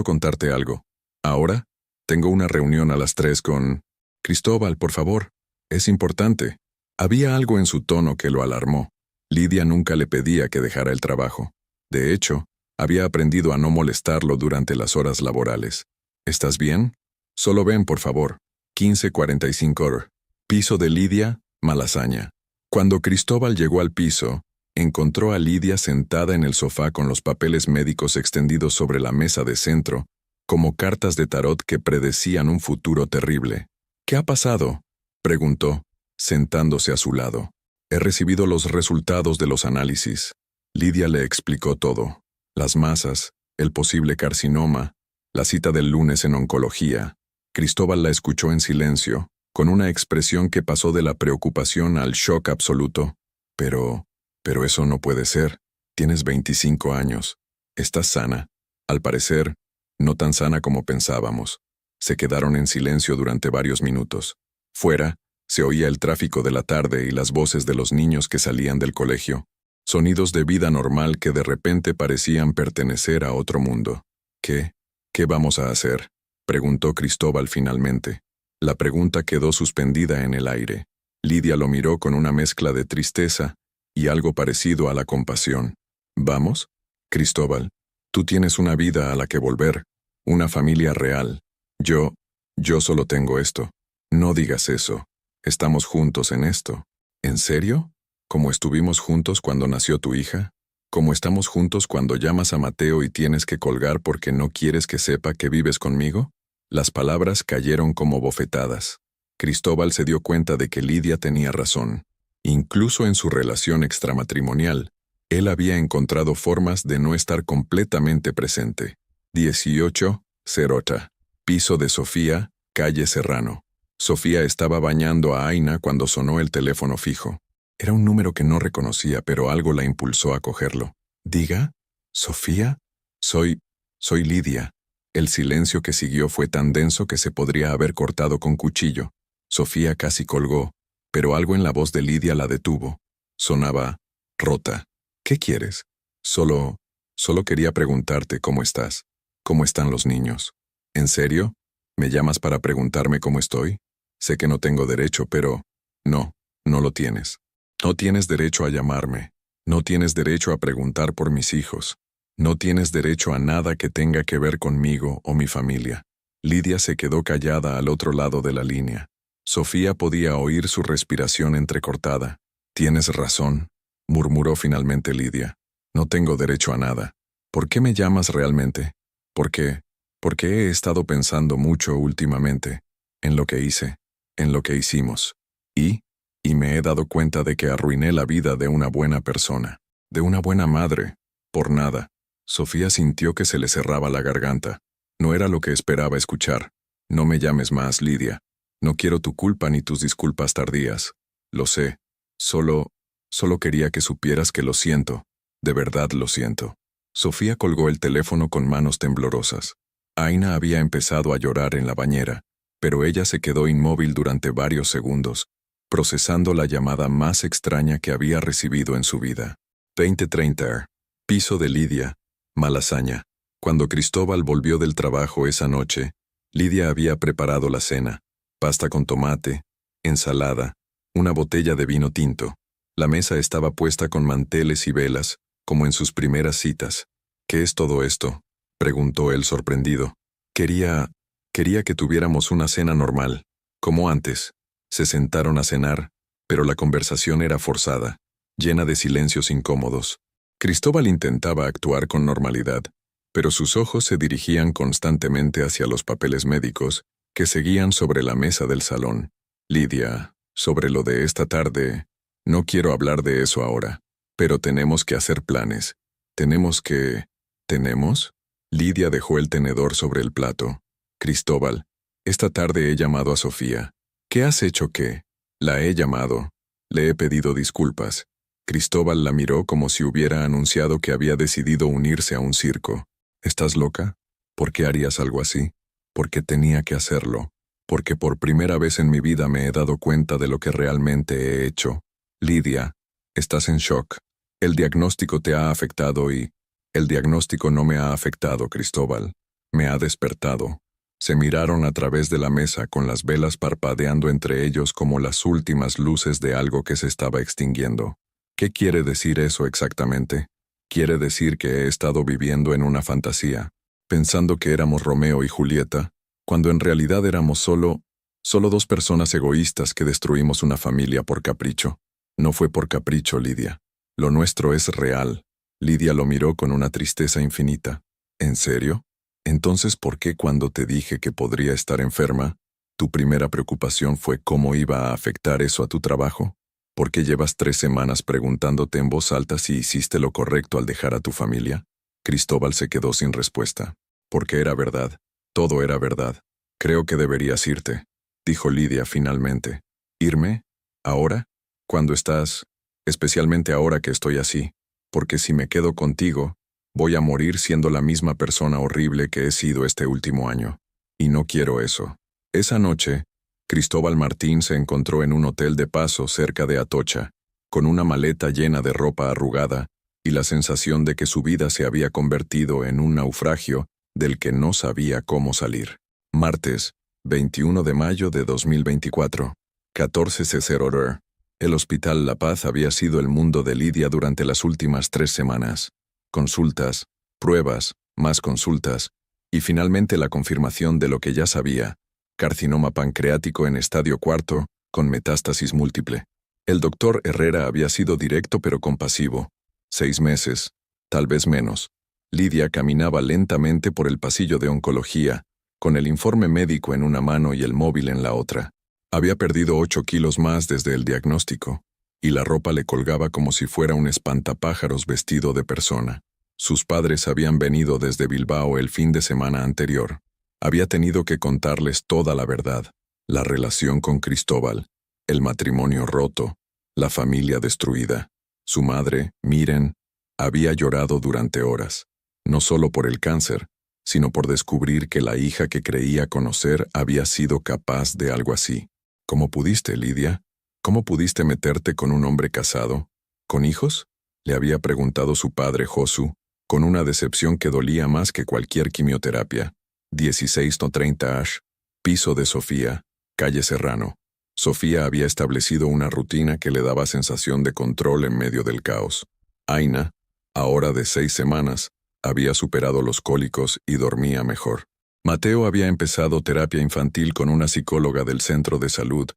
contarte algo. ¿Ahora? Tengo una reunión a las 3 con... Cristóbal, por favor. Es importante. Había algo en su tono que lo alarmó. Lidia nunca le pedía que dejara el trabajo. De hecho, había aprendido a no molestarlo durante las horas laborales. ¿Estás bien? Solo ven, por favor. 15:45. Piso de Lidia, Malasaña. Cuando Cristóbal llegó al piso, encontró a Lidia sentada en el sofá con los papeles médicos extendidos sobre la mesa de centro, como cartas de tarot que predecían un futuro terrible. ¿Qué ha pasado?, preguntó, sentándose a su lado. He recibido los resultados de los análisis. Lidia le explicó todo. Las masas, el posible carcinoma, la cita del lunes en oncología. Cristóbal la escuchó en silencio, con una expresión que pasó de la preocupación al shock absoluto. Pero eso no puede ser. Tienes 25 años. ¿Estás sana? Al parecer, no tan sana como pensábamos. Se quedaron en silencio durante varios minutos. Fuera, se oía el tráfico de la tarde y las voces de los niños que salían del colegio. Sonidos de vida normal que de repente parecían pertenecer a otro mundo. ¿Qué vamos a hacer?, preguntó Cristóbal finalmente. La pregunta quedó suspendida en el aire. Lidia lo miró con una mezcla de tristeza y algo parecido a la compasión. ¿Vamos? Cristóbal, tú tienes una vida a la que volver, una familia real. Yo solo tengo esto. No digas eso. Estamos juntos en esto. ¿En serio? ¿Como estuvimos juntos cuando nació tu hija? ¿Como estamos juntos cuando llamas a Mateo y tienes que colgar porque no quieres que sepa que vives conmigo? Las palabras cayeron como bofetadas. Cristóbal se dio cuenta de que Lidia tenía razón. Incluso en su relación extramatrimonial, él había encontrado formas de no estar completamente presente. 18, Cerota. Piso de Sofía, calle Serrano. Sofía estaba bañando a Aina cuando sonó el teléfono fijo. Era un número que no reconocía, pero algo la impulsó a cogerlo. «Diga, Sofía, soy Lidia». El silencio que siguió fue tan denso que se podría haber cortado con cuchillo. Sofía casi colgó, pero algo en la voz de Lidia la detuvo. Sonaba rota. «¿Qué quieres?» Solo quería preguntarte cómo estás. ¿Cómo están los niños?» «¿En serio? ¿Me llamas para preguntarme cómo estoy? Sé que no tengo derecho, pero no lo tienes. No tienes derecho a llamarme. No tienes derecho a preguntar por mis hijos. No tienes derecho a nada que tenga que ver conmigo o mi familia». Lidia se quedó callada al otro lado de la línea. Sofía podía oír su respiración entrecortada. «Tienes razón», murmuró finalmente Lidia. «No tengo derecho a nada. ¿Por qué me llamas realmente?» Porque he estado pensando mucho últimamente en lo que hice, en lo que hicimos. Y me he dado cuenta de que arruiné la vida de una buena persona, de una buena madre, por nada. Sofía sintió que se le cerraba la garganta. No era lo que esperaba escuchar. «No me llames más, Lidia. No quiero tu culpa ni tus disculpas tardías. Lo sé. Solo quería que supieras que lo siento. De verdad lo siento». Sofía colgó el teléfono con manos temblorosas. Aina había empezado a llorar en la bañera, pero ella se quedó inmóvil durante varios segundos, procesando la llamada más extraña que había recibido en su vida. 20:30. Piso de Lidia, Malasaña. Cuando Cristóbal volvió del trabajo esa noche, Lidia había preparado la cena: pasta con tomate, ensalada, una botella de vino tinto. La mesa estaba puesta con manteles y velas, como en sus primeras citas. «¿Qué es todo esto?», preguntó él sorprendido. Quería que tuviéramos una cena normal, como antes». Se sentaron a cenar, pero la conversación era forzada, llena de silencios incómodos. Cristóbal intentaba actuar con normalidad, pero sus ojos se dirigían constantemente hacia los papeles médicos que seguían sobre la mesa del salón. «Lidia, sobre lo de esta tarde, no quiero hablar de eso ahora, pero tenemos que hacer planes. ¿Tenemos?» Lidia dejó el tenedor sobre el plato. «Cristóbal, esta tarde he llamado a Sofía». «¿Qué has hecho qué?» «La he llamado. Le he pedido disculpas». Cristóbal la miró como si hubiera anunciado que había decidido unirse a un circo. «¿Estás loca? ¿Por qué harías algo así?» «Porque tenía que hacerlo. Porque por primera vez en mi vida me he dado cuenta de lo que realmente he hecho». «Lidia, estás en shock. El diagnóstico te ha afectado y...» «El diagnóstico no me ha afectado, Cristóbal. Me ha despertado». Se miraron a través de la mesa con las velas parpadeando entre ellos como las últimas luces de algo que se estaba extinguiendo. «¿Qué quiere decir eso exactamente?» «Quiere decir que he estado viviendo en una fantasía, pensando que éramos Romeo y Julieta, cuando en realidad éramos solo dos personas egoístas que destruimos una familia por capricho». «No fue por capricho, Lidia. Lo nuestro es real». Lidia lo miró con una tristeza infinita. «¿En serio? Entonces, ¿por qué cuando te dije que podría estar enferma, tu primera preocupación fue cómo iba a afectar eso a tu trabajo? ¿Por qué llevas 3 semanas preguntándote en voz alta si hiciste lo correcto al dejar a tu familia?» Cristóbal se quedó sin respuesta. «Porque era verdad. Todo era verdad. Creo que deberías irte», dijo Lidia finalmente. «¿Irme? ¿Ahora? ¿Cuándo estás? Especialmente ahora que estoy así. Porque si me quedo contigo, Voy a morir siendo la misma persona horrible que he sido este último año. Y no quiero eso. Esa noche, Cristóbal Martín se encontró en un hotel de paso cerca de Atocha, con una maleta llena de ropa arrugada y la sensación de que su vida se había convertido en un naufragio del que no sabía cómo salir. Martes, 21 de mayo de 2024, 14:00. El Hospital La Paz había sido el mundo de Lidia durante las últimas 3 semanas. Consultas, pruebas, más consultas, y finalmente la confirmación de lo que ya sabía: carcinoma pancreático en estadio 4, con metástasis múltiple. El doctor Herrera había sido directo pero compasivo. 6 meses, tal vez menos. Lidia caminaba lentamente por el pasillo de oncología, con el informe médico en una mano y el móvil en la otra. Había perdido 8 kilos más desde el diagnóstico, y la ropa le colgaba como si fuera un espantapájaros vestido de persona. Sus padres habían venido desde Bilbao el fin de semana anterior. Había tenido que contarles toda la verdad: la relación con Cristóbal, el matrimonio roto, la familia destruida. Su madre, Miren, había llorado durante horas, no solo por el cáncer, sino por descubrir que la hija que creía conocer había sido capaz de algo así. ¿Cómo pudiste, Lidia? ¿Cómo pudiste meterte con un hombre casado? ¿Con hijos?, le había preguntado su padre Josu, con una decepción que dolía más que cualquier quimioterapia. 16:30 Ash, piso de Sofía, calle Serrano. Sofía había establecido una rutina que le daba sensación de control en medio del caos. Aina, ahora de 6 semanas, había superado los cólicos y dormía mejor. Mateo había empezado terapia infantil con una psicóloga del centro de salud,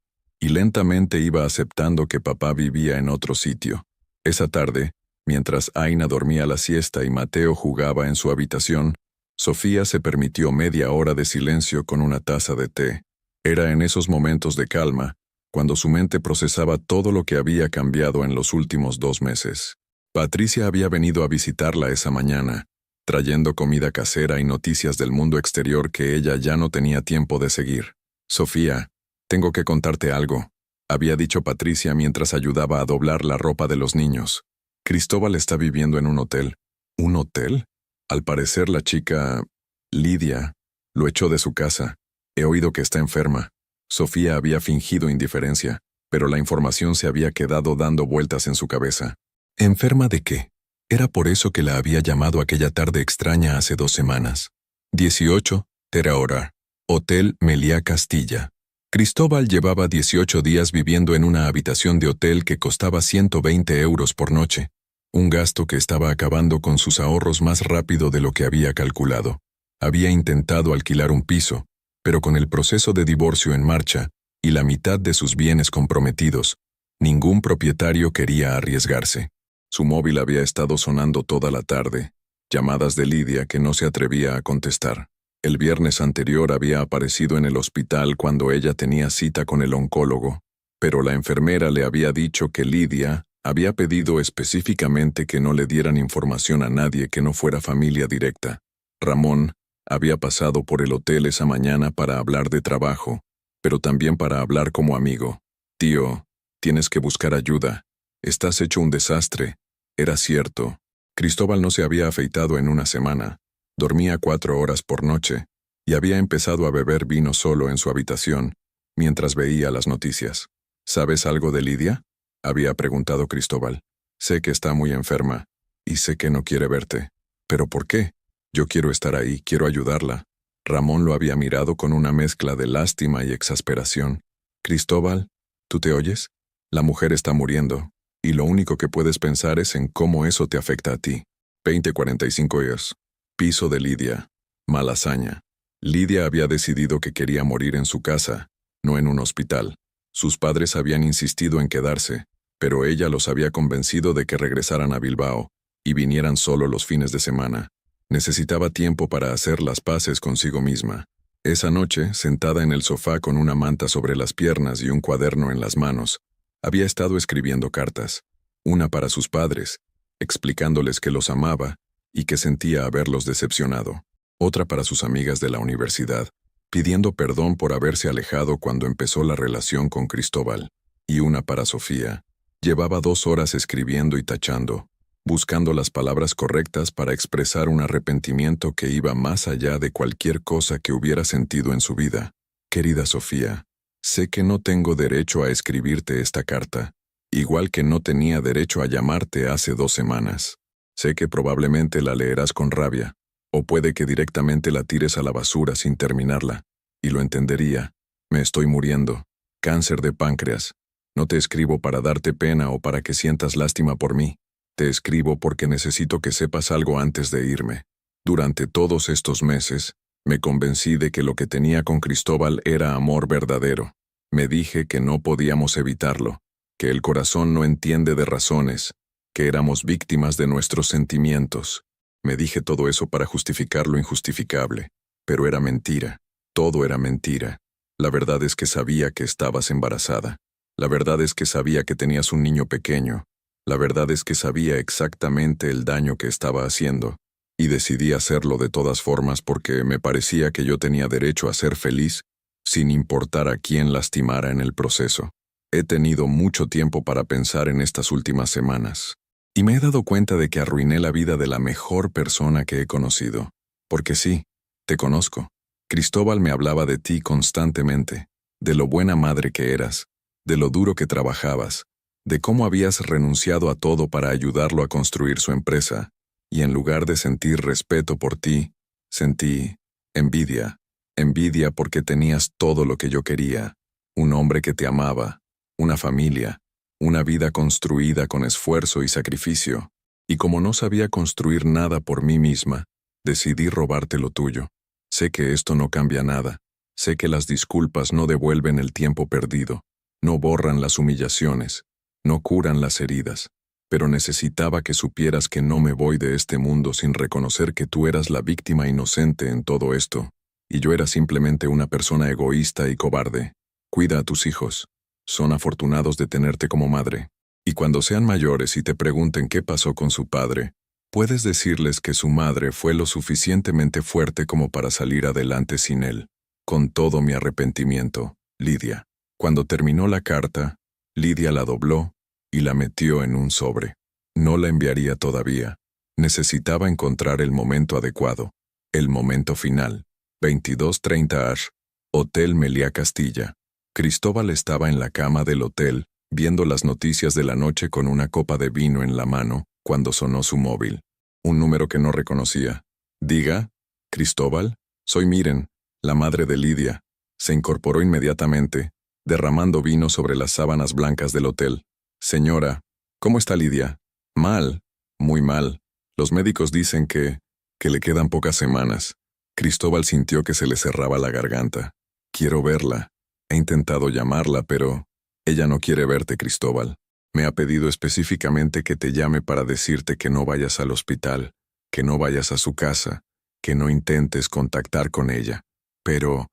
y lentamente iba aceptando que papá vivía en otro sitio. Esa tarde, mientras Aina dormía la siesta y Mateo jugaba en su habitación, Sofía se permitió media hora de silencio con una taza de té. Era en esos momentos de calma, cuando su mente procesaba todo lo que había cambiado en los últimos 2 meses. Patricia había venido a visitarla esa mañana, trayendo comida casera y noticias del mundo exterior que ella ya no tenía tiempo de seguir. «Sofía, tengo que contarte algo», había dicho Patricia mientras ayudaba a doblar la ropa de los niños. «Cristóbal está viviendo en un hotel». ¿Un hotel? Al parecer la chica, Lidia, lo echó de su casa. He oído que está enferma. Sofía había fingido indiferencia, pero la información se había quedado dando vueltas en su cabeza. ¿Enferma de qué? Era por eso que la había llamado aquella tarde extraña hace 2 semanas. 18, Terahora, Hotel Meliá Castilla. Cristóbal llevaba 18 días viviendo en una habitación de hotel que costaba 120 euros por noche, un gasto que estaba acabando con sus ahorros más rápido de lo que había calculado. Había intentado alquilar un piso, pero con el proceso de divorcio en marcha y la mitad de sus bienes comprometidos, ningún propietario quería arriesgarse. Su móvil había estado sonando toda la tarde, llamadas de Lidia que no se atrevía a contestar. El viernes anterior había aparecido en el hospital cuando ella tenía cita con el oncólogo, pero la enfermera le había dicho que Lidia había pedido específicamente que no le dieran información a nadie que no fuera familia directa. Ramón había pasado por el hotel esa mañana para hablar de trabajo, pero también para hablar como amigo. «Tío, tienes que buscar ayuda. Estás hecho un desastre». Era cierto. Cristóbal no se había afeitado en una semana, dormía 4 horas por noche, y había empezado a beber vino solo en su habitación, mientras veía las noticias. «¿Sabes algo de Lidia?», había preguntado Cristóbal. «Sé que está muy enferma, y sé que no quiere verte. ¿Pero por qué? Yo quiero estar ahí, quiero ayudarla». Ramón lo había mirado con una mezcla de lástima y exasperación. «Cristóbal, ¿tú te oyes? La mujer está muriendo, y lo único que puedes pensar es en cómo eso te afecta a ti». 20:45 years. Piso de Lidia. Malasaña. Lidia había decidido que quería morir en su casa, no en un hospital. Sus padres habían insistido en quedarse, pero ella los había convencido de que regresaran a Bilbao y vinieran solo los fines de semana. Necesitaba tiempo para hacer las paces consigo misma. Esa noche, sentada en el sofá con una manta sobre las piernas y un cuaderno en las manos, había estado escribiendo cartas. Una para sus padres, explicándoles que los amaba y que sentía haberlos decepcionado. Otra para sus amigas de la universidad, pidiendo perdón por haberse alejado cuando empezó la relación con Cristóbal. Y una para Sofía. Llevaba 2 horas escribiendo y tachando. buscando las palabras correctas para expresar un arrepentimiento que iba más allá de cualquier cosa que hubiera sentido en su vida. Querida Sofía, sé que no tengo derecho a escribirte esta carta, igual que no tenía derecho a llamarte hace 2 semanas. Sé que probablemente la leerás con rabia, o puede que directamente la tires a la basura sin terminarla, y lo entendería. Me estoy muriendo. Cáncer de páncreas. No te escribo para darte pena o para que sientas lástima por mí. Te escribo porque necesito que sepas algo antes de irme. Durante todos estos meses, me convencí de que lo que tenía con Cristóbal era amor verdadero. Me dije que no podíamos evitarlo, que el corazón no entiende de razones, que éramos víctimas de nuestros sentimientos. Me dije todo eso para justificar lo injustificable, pero era mentira. Todo era mentira. La verdad es que sabía que estabas embarazada. La verdad es que sabía que tenías un niño pequeño. La verdad es que sabía exactamente el daño que estaba haciendo, y decidí hacerlo de todas formas porque me parecía que yo tenía derecho a ser feliz, sin importar a quién lastimara en el proceso. He tenido mucho tiempo para pensar en estas últimas semanas, y me he dado cuenta de que arruiné la vida de la mejor persona que he conocido. Porque sí, te conozco. Cristóbal me hablaba de ti constantemente, de lo buena madre que eras, de lo duro que trabajabas, de cómo habías renunciado a todo para ayudarlo a construir su empresa, y en lugar de sentir respeto por ti, sentí envidia. Envidia porque tenías todo lo que yo quería, un hombre que te amaba, una familia, una vida construida con esfuerzo y sacrificio, y como no sabía construir nada por mí misma, decidí robarte lo tuyo. Sé que esto no cambia nada, sé que las disculpas no devuelven el tiempo perdido, no borran las humillaciones, no curan las heridas, pero necesitaba que supieras que no me voy de este mundo sin reconocer que tú eras la víctima inocente en todo esto, y yo era simplemente una persona egoísta y cobarde. Cuida a tus hijos. Son afortunados de tenerte como madre. Y cuando sean mayores y te pregunten qué pasó con su padre, puedes decirles que su madre fue lo suficientemente fuerte como para salir adelante sin él. Con todo mi arrepentimiento, Lidia. Cuando terminó la carta, Lidia la dobló y la metió en un sobre. No la enviaría todavía. Necesitaba encontrar el momento adecuado. El momento final. 22:30 Ash. Hotel Meliá Castilla. Cristóbal estaba en la cama del hotel, viendo las noticias de la noche con una copa de vino en la mano, cuando sonó su móvil. Un número que no reconocía. Diga, Cristóbal, soy Miren, la madre de Lidia. Se incorporó inmediatamente, derramando vino sobre las sábanas blancas del hotel. Señora, ¿cómo está Lidia? Mal, muy mal. Los médicos dicen que le quedan pocas semanas. Cristóbal sintió que se le cerraba la garganta. Quiero verla. He intentado llamarla, pero ella no quiere verte, Cristóbal. Me ha pedido específicamente que te llame para decirte que no vayas al hospital, que no vayas a su casa, que no intentes contactar con ella. Pero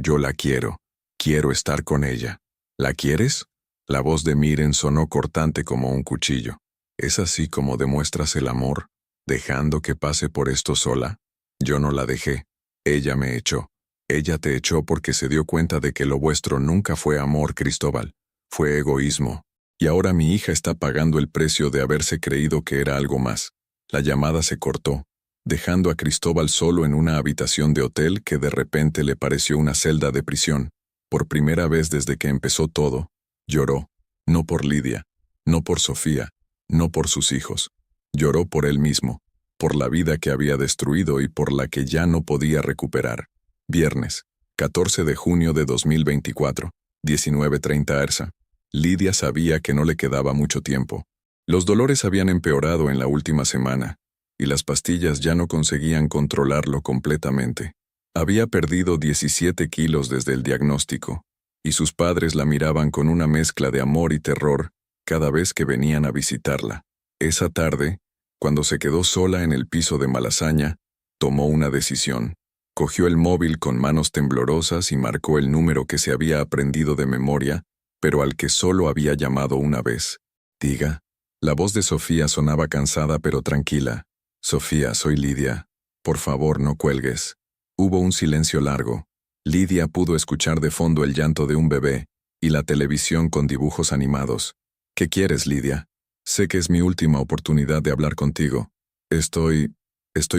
yo la quiero. Quiero estar con ella. ¿La quieres? La voz de Miren sonó cortante como un cuchillo. ¿Es así como demuestras el amor, dejando que pase por esto sola? Yo no la dejé. Ella me echó. Ella te echó porque se dio cuenta de que lo vuestro nunca fue amor, Cristóbal. Fue egoísmo. Y ahora mi hija está pagando el precio de haberse creído que era algo más. La llamada se cortó, dejando a Cristóbal solo en una habitación de hotel que de repente le pareció una celda de prisión. Por primera vez desde que empezó todo, lloró. No por Lidia, no por Sofía, no por sus hijos. Lloró por él mismo, por la vida que había destruido y por la que ya no podía recuperar. Viernes, 14 de junio de 2024, 19:30 Ersa. Lidia sabía que no le quedaba mucho tiempo. Los dolores habían empeorado en la última semana, y las pastillas ya no conseguían controlarlo completamente. Había perdido 17 kilos desde el diagnóstico, y sus padres la miraban con una mezcla de amor y terror cada vez que venían a visitarla. Esa tarde, cuando se quedó sola en el piso de Malasaña, tomó una decisión. Cogió el móvil con manos temblorosas y marcó el número que se había aprendido de memoria, pero al que solo había llamado una vez. Diga. La voz de Sofía sonaba cansada pero tranquila. Sofía, soy Lidia. Por favor, no cuelgues. Hubo un silencio largo. Lidia pudo escuchar de fondo el llanto de un bebé y la televisión con dibujos animados. ¿Qué quieres, Lidia? Sé que es mi última oportunidad de hablar contigo. Estoy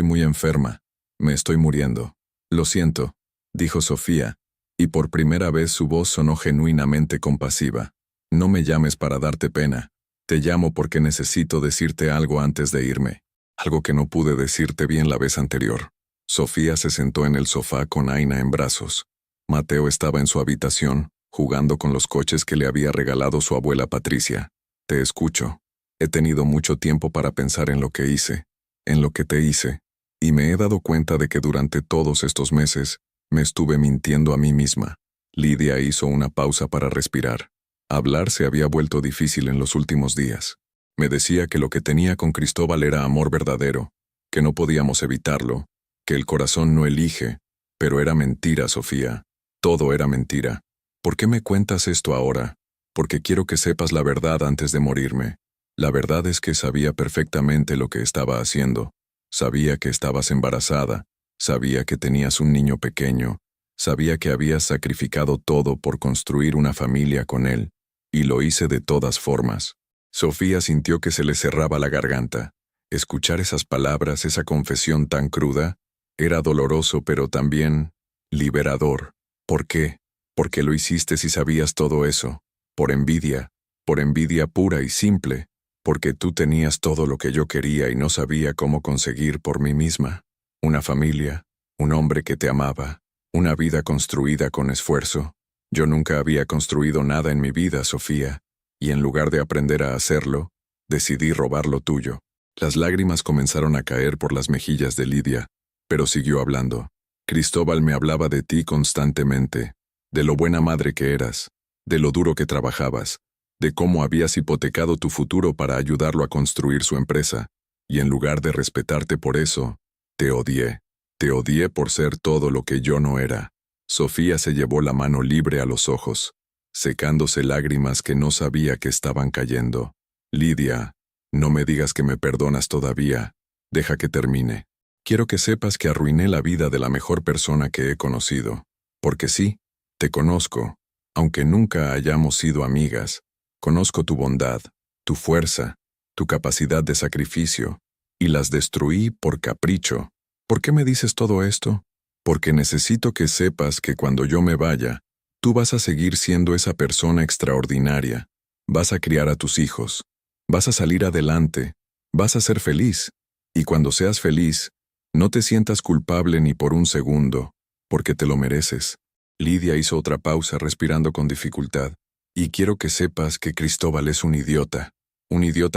muy enferma. Me estoy muriendo. Lo siento, dijo Sofía, y por primera vez su voz sonó genuinamente compasiva. No me llames para darte pena. Te llamo porque necesito decirte algo antes de irme. Algo que no pude decirte bien la vez anterior. Sofía se sentó en el sofá con Aina en brazos. Mateo estaba en su habitación, jugando con los coches que le había regalado su abuela Patricia. Te escucho. He tenido mucho tiempo para pensar en lo que hice, en lo que te hice, y me he dado cuenta de que durante todos estos meses me estuve mintiendo a mí misma. Lidia hizo una pausa para respirar. Hablar se había vuelto difícil en los últimos días. Me decía que lo que tenía con Cristóbal era amor verdadero, que no podíamos evitarlo, que el corazón no elige, pero era mentira, Sofía. Todo era mentira. ¿Por qué me cuentas esto ahora? Porque quiero que sepas la verdad antes de morirme. La verdad es que sabía perfectamente lo que estaba haciendo. Sabía que estabas embarazada, sabía que tenías un niño pequeño, sabía que habías sacrificado todo por construir una familia con él, y lo hice de todas formas. Sofía sintió que se le cerraba la garganta. Escuchar esas palabras, esa confesión tan cruda, era doloroso pero también liberador. ¿Por qué? Porque lo hiciste si sabías todo eso. Por envidia pura y simple, porque tú tenías todo lo que yo quería y no sabía cómo conseguir por mí misma. Una familia, un hombre que te amaba, una vida construida con esfuerzo. Yo nunca había construido nada en mi vida, Sofía, y en lugar de aprender a hacerlo, decidí robar lo tuyo. Las lágrimas comenzaron a caer por las mejillas de Lidia, pero siguió hablando. Cristóbal me hablaba de ti constantemente, de lo buena madre que eras, de lo duro que trabajabas, de cómo habías hipotecado tu futuro para ayudarlo a construir su empresa, y en lugar de respetarte por eso, te odié. Te odié por ser todo lo que yo no era. Sofía se llevó la mano libre a los ojos, secándose lágrimas que no sabía que estaban cayendo. Lidia, no me digas que me perdonas todavía. Deja que termine. Quiero que sepas que arruiné la vida de la mejor persona que he conocido. Porque sí, te conozco, aunque nunca hayamos sido amigas. Conozco tu bondad, tu fuerza, tu capacidad de sacrificio, y las destruí por capricho. ¿Por qué me dices todo esto? Porque necesito que sepas que cuando yo me vaya, tú vas a seguir siendo esa persona extraordinaria. Vas a criar a tus hijos. Vas a salir adelante. Vas a ser feliz. Y cuando seas feliz, no te sientas culpable ni por un segundo, porque te lo mereces. Lidia hizo otra pausa respirando con dificultad. Y quiero que sepas que Cristóbal es un idiota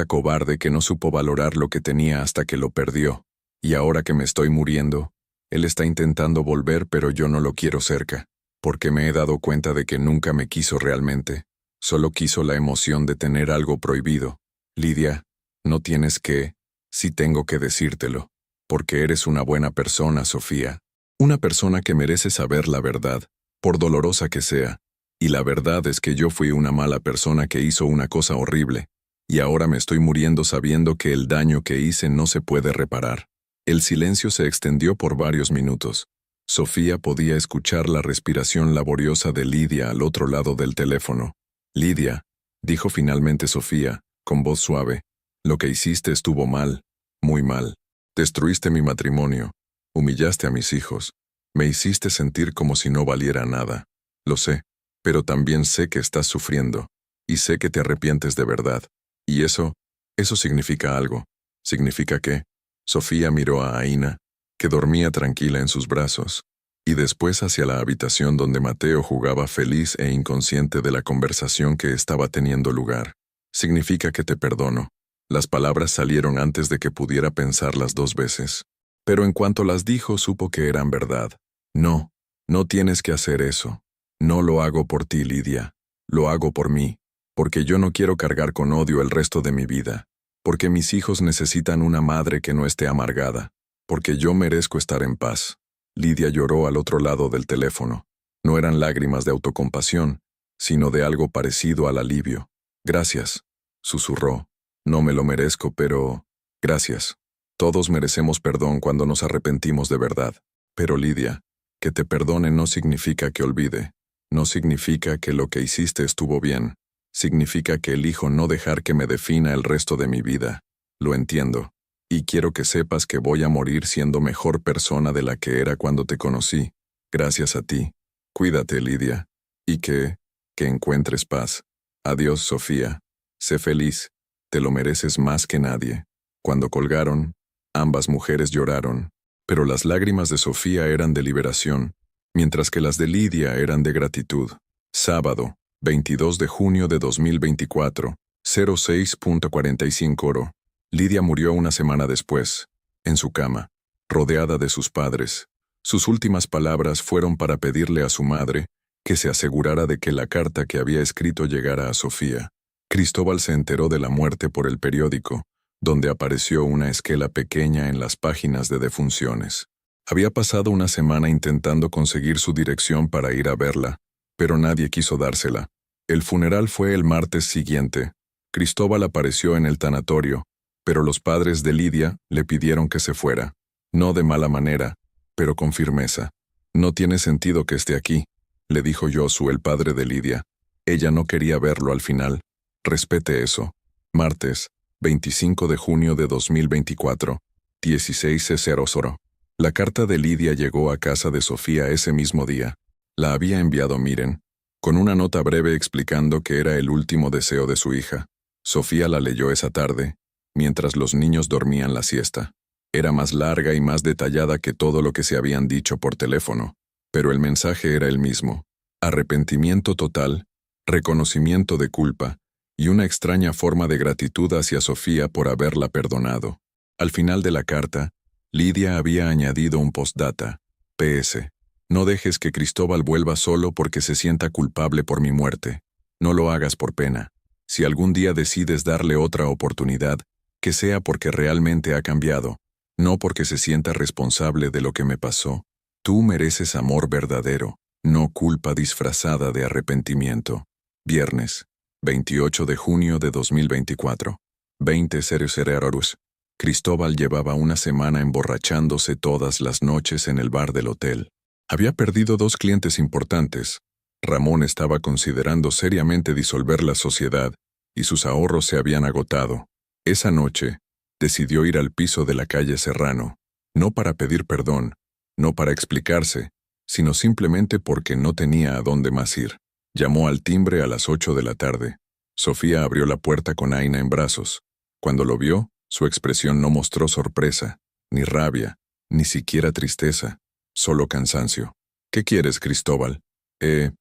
cobarde que no supo valorar lo que tenía hasta que lo perdió. Y ahora que me estoy muriendo, él está intentando volver, pero yo no lo quiero cerca, porque me he dado cuenta de que nunca me quiso realmente. Solo quiso la emoción de tener algo prohibido. Lidia, no tienes que, sí tengo que decírtelo, porque eres una buena persona, Sofía. Una persona que merece saber la verdad, por dolorosa que sea. Y la verdad es que yo fui una mala persona que hizo una cosa horrible, y ahora me estoy muriendo sabiendo que el daño que hice no se puede reparar. El silencio se extendió por varios minutos. Sofía podía escuchar la respiración laboriosa de Lidia al otro lado del teléfono. Lidia, dijo finalmente Sofía, con voz suave, lo que hiciste estuvo mal, muy mal. Destruiste mi matrimonio, humillaste a mis hijos, me hiciste sentir como si no valiera nada. Lo sé, pero también sé que estás sufriendo, y sé que te arrepientes de verdad. Y eso significa algo. ¿Significa qué? Sofía miró a Aina, que dormía tranquila en sus brazos, y después hacia la habitación donde Mateo jugaba feliz e inconsciente de la conversación que estaba teniendo lugar. Significa que te perdono. Las palabras salieron antes de que pudiera pensarlas 2 veces. Pero en cuanto las dijo, supo que eran verdad. No, no tienes que hacer eso. No lo hago por ti, Lidia. Lo hago por mí, porque yo no quiero cargar con odio el resto de mi vida. Porque mis hijos necesitan una madre que no esté amargada. Porque yo merezco estar en paz. Lidia lloró al otro lado del teléfono. No eran lágrimas de autocompasión, sino de algo parecido al alivio. Gracias, susurró. No me lo merezco, pero... gracias. Todos merecemos perdón cuando nos arrepentimos de verdad. Pero Lidia, que te perdone no significa que olvide. No significa que lo que hiciste estuvo bien. Significa que elijo no dejar que me defina el resto de mi vida. Lo entiendo. Y quiero que sepas que voy a morir siendo mejor persona de la que era cuando te conocí. Gracias a ti. Cuídate, Lidia. Y que encuentres paz. Adiós, Sofía. Sé feliz. Te lo mereces más que nadie. Cuando colgaron, ambas mujeres lloraron, pero las lágrimas de Sofía eran de liberación, mientras que las de Lidia eran de gratitud. Sábado, 22 de junio de 2024, 06:45 oro. Lidia murió una semana después, en su cama, rodeada de sus padres. Sus últimas palabras fueron para pedirle a su madre que se asegurara de que la carta que había escrito llegara a Sofía. Cristóbal se enteró de la muerte por el periódico, donde apareció una esquela pequeña en las páginas de defunciones. Había pasado una semana intentando conseguir su dirección para ir a verla, pero nadie quiso dársela. El funeral fue el martes siguiente. Cristóbal apareció en el tanatorio, pero los padres de Lidia le pidieron que se fuera. No de mala manera, pero con firmeza. No tiene sentido que esté aquí, le dijo Josu, el padre de Lidia. Ella no quería verlo al final. Respete eso. Martes, 25 de junio de 2024, 16:00. La carta de Lidia llegó a casa de Sofía ese mismo día. La había enviado Miren, con una nota breve explicando que era el último deseo de su hija. Sofía la leyó esa tarde, mientras los niños dormían la siesta. Era más larga y más detallada que todo lo que se habían dicho por teléfono, pero el mensaje era el mismo: arrepentimiento total, reconocimiento de culpa, y una extraña forma de gratitud hacia Sofía por haberla perdonado. Al final de la carta, Lidia había añadido un postdata: PS. No dejes que Cristóbal vuelva solo porque se sienta culpable por mi muerte. No lo hagas por pena. Si algún día decides darle otra oportunidad, que sea porque realmente ha cambiado, no porque se sienta responsable de lo que me pasó. Tú mereces amor verdadero, no culpa disfrazada de arrepentimiento. Viernes, 28 de junio de 2024, 20:00. Cristóbal llevaba una semana emborrachándose todas las noches en el bar del hotel. Había perdido 2 clientes importantes. Ramón estaba considerando seriamente disolver la sociedad, y sus ahorros se habían agotado. Esa noche, decidió ir al piso de la calle Serrano, no para pedir perdón, no para explicarse, sino simplemente porque no tenía a dónde más ir. Llamó al timbre a las 8 de la tarde. Sofía abrió la puerta con Aina en brazos. Cuando lo vio, su expresión no mostró sorpresa, ni rabia, ni siquiera tristeza, solo cansancio. ¿Qué quieres, Cristóbal? He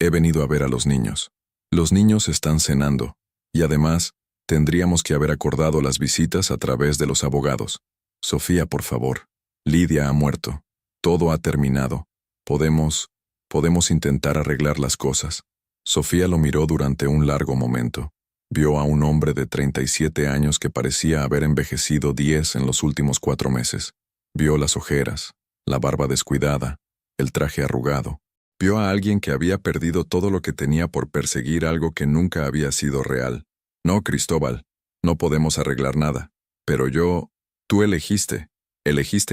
venido a ver a los niños. Los niños están cenando, y además, tendríamos que haber acordado las visitas a través de los abogados. Sofía, por favor. Lidia ha muerto. Todo ha terminado. Podemos intentar arreglar las cosas. Sofía lo miró durante un largo momento. Vio a un hombre de 37 años que parecía haber envejecido 10 en los últimos 4 meses. Vio las ojeras, la barba descuidada, el traje arrugado. Vio a alguien que había perdido todo lo que tenía por perseguir algo que nunca había sido real. No, Cristóbal, no podemos arreglar nada. Pero tú elegiste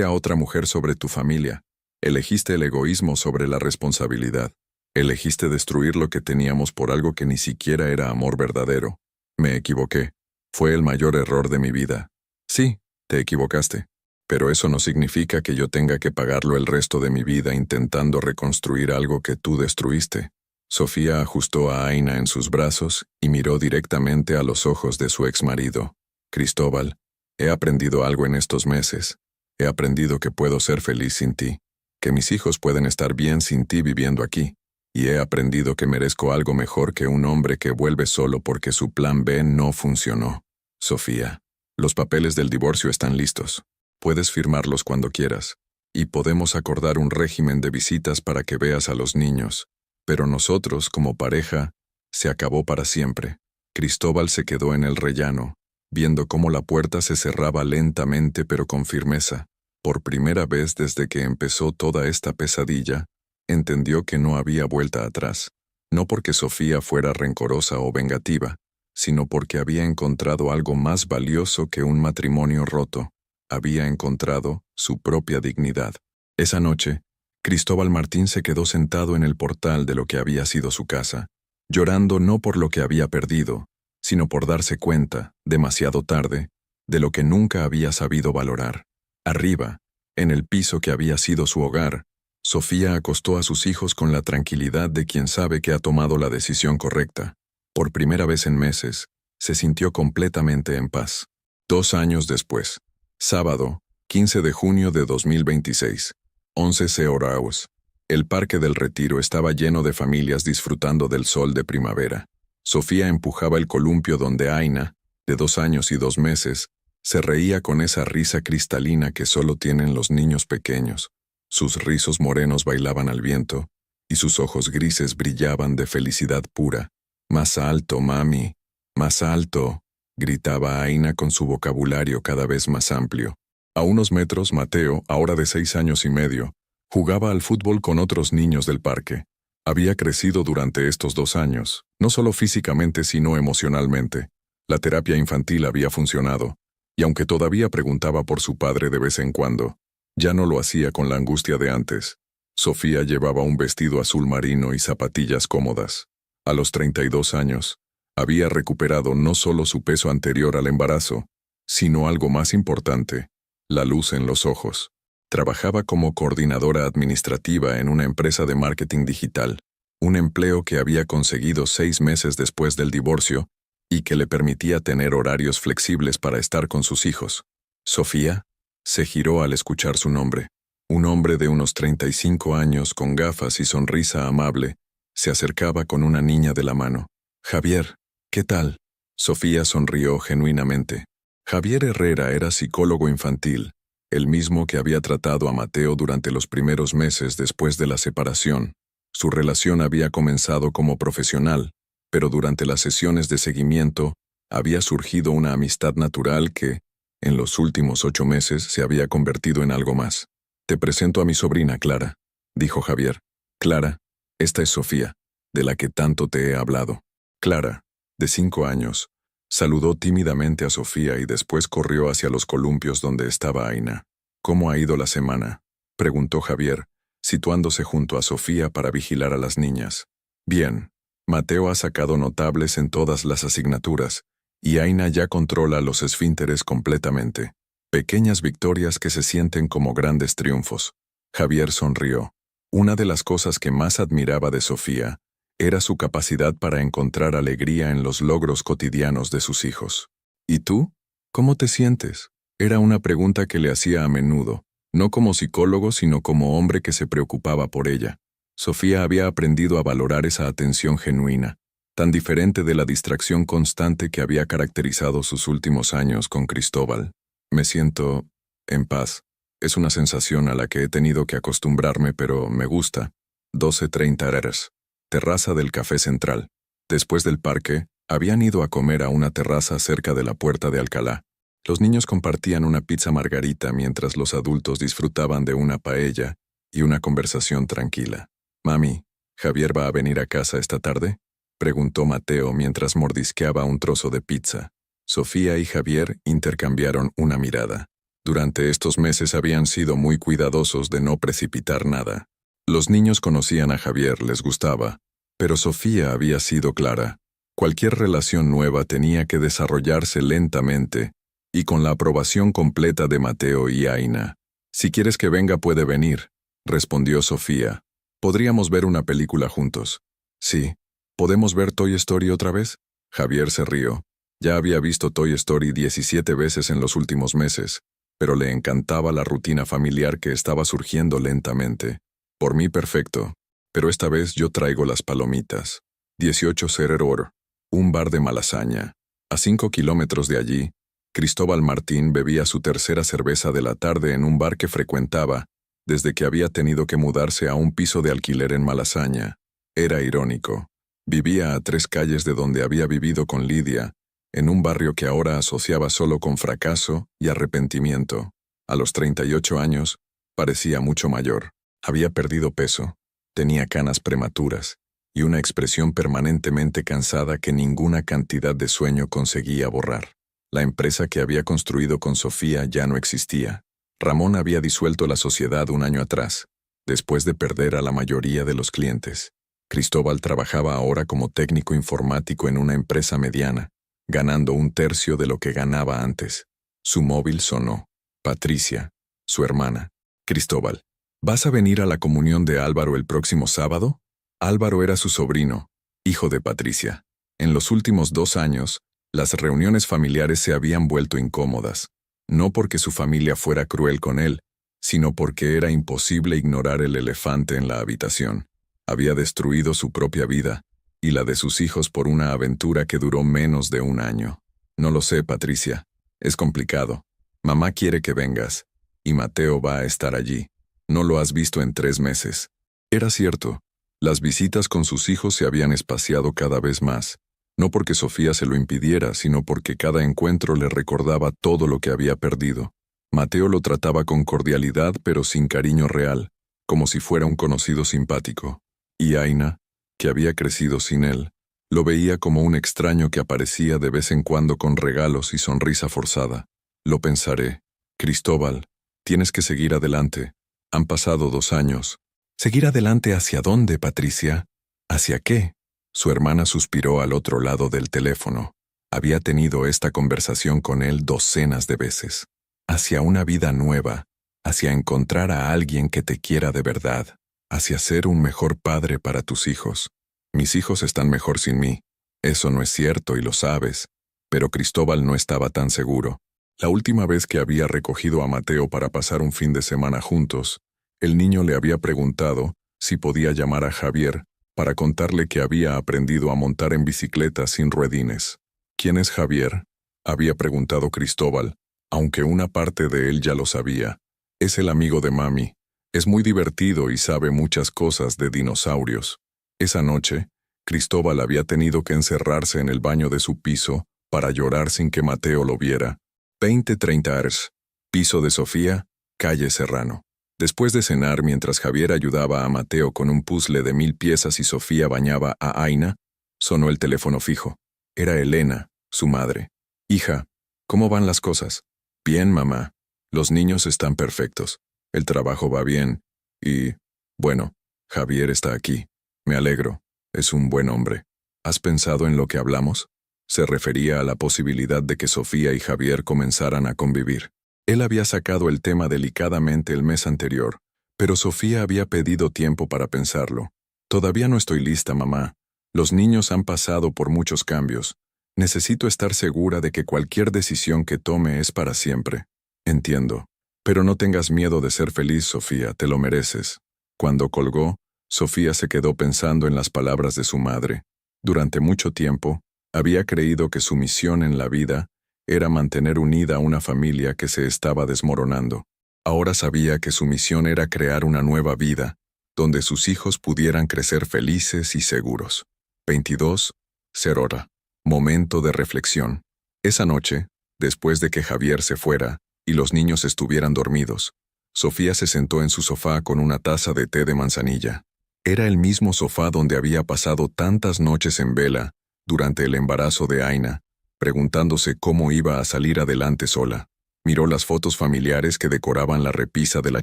a otra mujer sobre tu familia. Elegiste el egoísmo sobre la responsabilidad. Elegiste destruir lo que teníamos por algo que ni siquiera era amor verdadero. Me equivoqué. Fue el mayor error de mi vida. Sí, te equivocaste. Pero eso no significa que yo tenga que pagarlo el resto de mi vida intentando reconstruir algo que tú destruiste. Sofía ajustó a Aina en sus brazos y miró directamente a los ojos de su exmarido. Cristóbal, he aprendido algo en estos meses. He aprendido que puedo ser feliz sin ti, que mis hijos pueden estar bien sin ti viviendo aquí, y he aprendido que merezco algo mejor que un hombre que vuelve solo porque su plan B no funcionó. Sofía, los papeles del divorcio están listos. Puedes firmarlos cuando quieras, y podemos acordar un régimen de visitas para que veas a los niños. Pero nosotros, como pareja, se acabó para siempre. Cristóbal se quedó en el rellano, viendo cómo la puerta se cerraba lentamente pero con firmeza. Por primera vez desde que empezó toda esta pesadilla, entendió que no había vuelta atrás. No porque Sofía fuera rencorosa o vengativa, sino porque había encontrado algo más valioso que un matrimonio roto. Había encontrado su propia dignidad. Esa noche, Cristóbal Martín se quedó sentado en el portal de lo que había sido su casa. llorando no por lo que había perdido, sino por darse cuenta, demasiado tarde, de lo que nunca había sabido valorar. Arriba, en el piso que había sido su hogar, Sofía acostó a sus hijos con la tranquilidad de quien sabe que ha tomado la decisión correcta. Por primera vez en meses, se sintió completamente en paz. 2 años después, sábado, 15 de junio de 2026, 11 horas. El Parque del Retiro estaba lleno de familias disfrutando del sol de primavera. Sofía empujaba el columpio donde Aina, de 2 años y 2 meses, se reía con esa risa cristalina que solo tienen los niños pequeños. Sus rizos morenos bailaban al viento, y sus ojos grises brillaban de felicidad pura. «Más alto, mami, más alto», gritaba Aina con su vocabulario cada vez más amplio. A unos metros, Mateo, ahora de 6 años y medio, jugaba al fútbol con otros niños del parque. Había crecido durante estos 2 años, no solo físicamente sino emocionalmente. La terapia infantil había funcionado, y aunque todavía preguntaba por su padre de vez en cuando, ya no lo hacía con la angustia de antes. Sofía llevaba un vestido azul marino y zapatillas cómodas. A los 32 años, había recuperado no solo su peso anterior al embarazo, sino algo más importante, la luz en los ojos. Trabajaba como coordinadora administrativa en una empresa de marketing digital, un empleo que había conseguido 6 meses después del divorcio y que le permitía tener horarios flexibles para estar con sus hijos. Sofía se giró al escuchar su nombre. Un hombre de unos 35 años con gafas y sonrisa amable se acercaba con una niña de la mano. «Javier, ¿qué tal?». Sofía sonrió genuinamente. Javier Herrera era psicólogo infantil, el mismo que había tratado a Mateo durante los primeros meses después de la separación. Su relación había comenzado como profesional, pero durante las sesiones de seguimiento había surgido una amistad natural que, en los últimos 8 meses, se había convertido en algo más. «Te presento a mi sobrina Clara», dijo Javier. «Clara, esta es Sofía, de la que tanto te he hablado». Clara, de 5 años, saludó tímidamente a Sofía y después corrió hacia los columpios donde estaba Aina. «¿Cómo ha ido la semana?», preguntó Javier, situándose junto a Sofía para vigilar a las niñas. «Bien, Mateo ha sacado notables en todas las asignaturas, y Aina ya controla los esfínteres completamente. Pequeñas victorias que se sienten como grandes triunfos». Javier sonrió. Una de las cosas que más admiraba de Sofía era su capacidad para encontrar alegría en los logros cotidianos de sus hijos. «¿Y tú? ¿Cómo te sientes?», era una pregunta que le hacía a menudo, no como psicólogo sino como hombre que se preocupaba por ella. Sofía había aprendido a valorar esa atención genuina, tan diferente de la distracción constante que había caracterizado sus últimos años con Cristóbal. «Me siento en paz. Es una sensación a la que he tenido que acostumbrarme, pero me gusta». 12:30 horas. Terraza del Café Central. Después del parque, habían ido a comer a una terraza cerca de la Puerta de Alcalá. Los niños compartían una pizza margarita mientras los adultos disfrutaban de una paella y una conversación tranquila. «Mami, ¿Javier va a venir a casa esta tarde?», preguntó Mateo mientras mordisqueaba un trozo de pizza. Sofía y Javier intercambiaron una mirada. Durante estos meses habían sido muy cuidadosos de no precipitar nada. Los niños conocían a Javier, les gustaba, pero Sofía había sido clara. Cualquier relación nueva tenía que desarrollarse lentamente y con la aprobación completa de Mateo y Aina. «Si quieres que venga puede venir», respondió Sofía. «Podríamos ver una película juntos». «Sí. ¿Podemos ver Toy Story otra vez?». Javier se rió. Ya había visto Toy Story 17 veces en los últimos meses, pero le encantaba la rutina familiar que estaba surgiendo lentamente. «Por mí perfecto, pero esta vez yo traigo las palomitas». 18:00. Un bar de Malasaña. A 5 kilómetros de allí, Cristóbal Martín bebía su tercera cerveza de la tarde en un bar que frecuentaba desde que había tenido que mudarse a un piso de alquiler en Malasaña. Era irónico. Vivía a 3 calles de donde había vivido con Lidia, en un barrio que ahora asociaba solo con fracaso y arrepentimiento. A los 38 años, parecía mucho mayor. Había perdido peso, tenía canas prematuras y una expresión permanentemente cansada que ninguna cantidad de sueño conseguía borrar. La empresa que había construido con Sofía ya no existía. Ramón había disuelto la sociedad un año atrás, después de perder a la mayoría de los clientes. Cristóbal trabajaba ahora como técnico informático en una empresa mediana, ganando un tercio de lo que ganaba antes. Su móvil sonó. Patricia, su hermana. Cristóbal, ¿vas a venir a la comunión de Álvaro el próximo sábado? Álvaro era su sobrino, hijo de Patricia. En los últimos 2 años, las reuniones familiares se habían vuelto incómodas, no porque su familia fuera cruel con él, sino porque era imposible ignorar el elefante en la habitación. Había destruido su propia vida y la de sus hijos por una aventura que duró menos de 1 año. No lo sé, Patricia. Es complicado. Mamá quiere que vengas, y Mateo va a estar allí. No lo has visto en 3 meses. Era cierto. Las visitas con sus hijos se habían espaciado cada vez más, no porque Sofía se lo impidiera, sino porque cada encuentro le recordaba todo lo que había perdido. Mateo lo trataba con cordialidad pero sin cariño real, como si fuera un conocido simpático. Y Aina, que había crecido sin él, lo veía como un extraño que aparecía de vez en cuando con regalos y sonrisa forzada. Lo pensaré. Cristóbal, tienes que seguir adelante. Han pasado 2 años. ¿Seguir adelante hacia dónde, Patricia? ¿Hacia qué? Su hermana suspiró al otro lado del teléfono. Había tenido esta conversación con él docenas de veces. Hacia una vida nueva, hacia encontrar a alguien que te quiera de verdad, hacia ser un mejor padre para tus hijos. Mis hijos están mejor sin mí. Eso no es cierto y lo sabes. Pero Cristóbal no estaba tan seguro. La última vez que había recogido a Mateo para pasar un fin de semana juntos, el niño le había preguntado si podía llamar a Javier para contarle que había aprendido a montar en bicicleta sin ruedines. ¿Quién es Javier?, había preguntado Cristóbal, aunque una parte de él ya lo sabía. Es el amigo de mami. Es muy divertido y sabe muchas cosas de dinosaurios. Esa noche, Cristóbal había tenido que encerrarse en el baño de su piso para llorar sin que Mateo lo viera. 20-30 Ars. Piso de Sofía, calle Serrano. Después de cenar, mientras Javier ayudaba a Mateo con un puzzle de 1000 piezas y Sofía bañaba a Aina, sonó el teléfono fijo. Era Elena, su madre. Hija, ¿cómo van las cosas? Bien, mamá. Los niños están perfectos. El trabajo va bien. Y, bueno, Javier está aquí. Me alegro. Es un buen hombre. ¿Has pensado en lo que hablamos? Se refería a la posibilidad de que Sofía y Javier comenzaran a convivir. Él había sacado el tema delicadamente el mes anterior, pero Sofía había pedido tiempo para pensarlo. Todavía no estoy lista, mamá. Los niños han pasado por muchos cambios. Necesito estar segura de que cualquier decisión que tome es para siempre. Entiendo. Pero no tengas miedo de ser feliz, Sofía, te lo mereces. Cuando colgó, Sofía se quedó pensando en las palabras de su madre. Durante mucho tiempo, había creído que su misión en la vida era mantener unida una familia que se estaba desmoronando. Ahora sabía que su misión era crear una nueva vida, donde sus hijos pudieran crecer felices y seguros. 22:00 hora. Momento de reflexión. Esa noche, después de que Javier se fuera y los niños estuvieran dormidos, Sofía se sentó en su sofá con una taza de té de manzanilla. Era el mismo sofá donde había pasado tantas noches en vela durante el embarazo de Aina, preguntándose cómo iba a salir adelante sola. Miró las fotos familiares que decoraban la repisa de la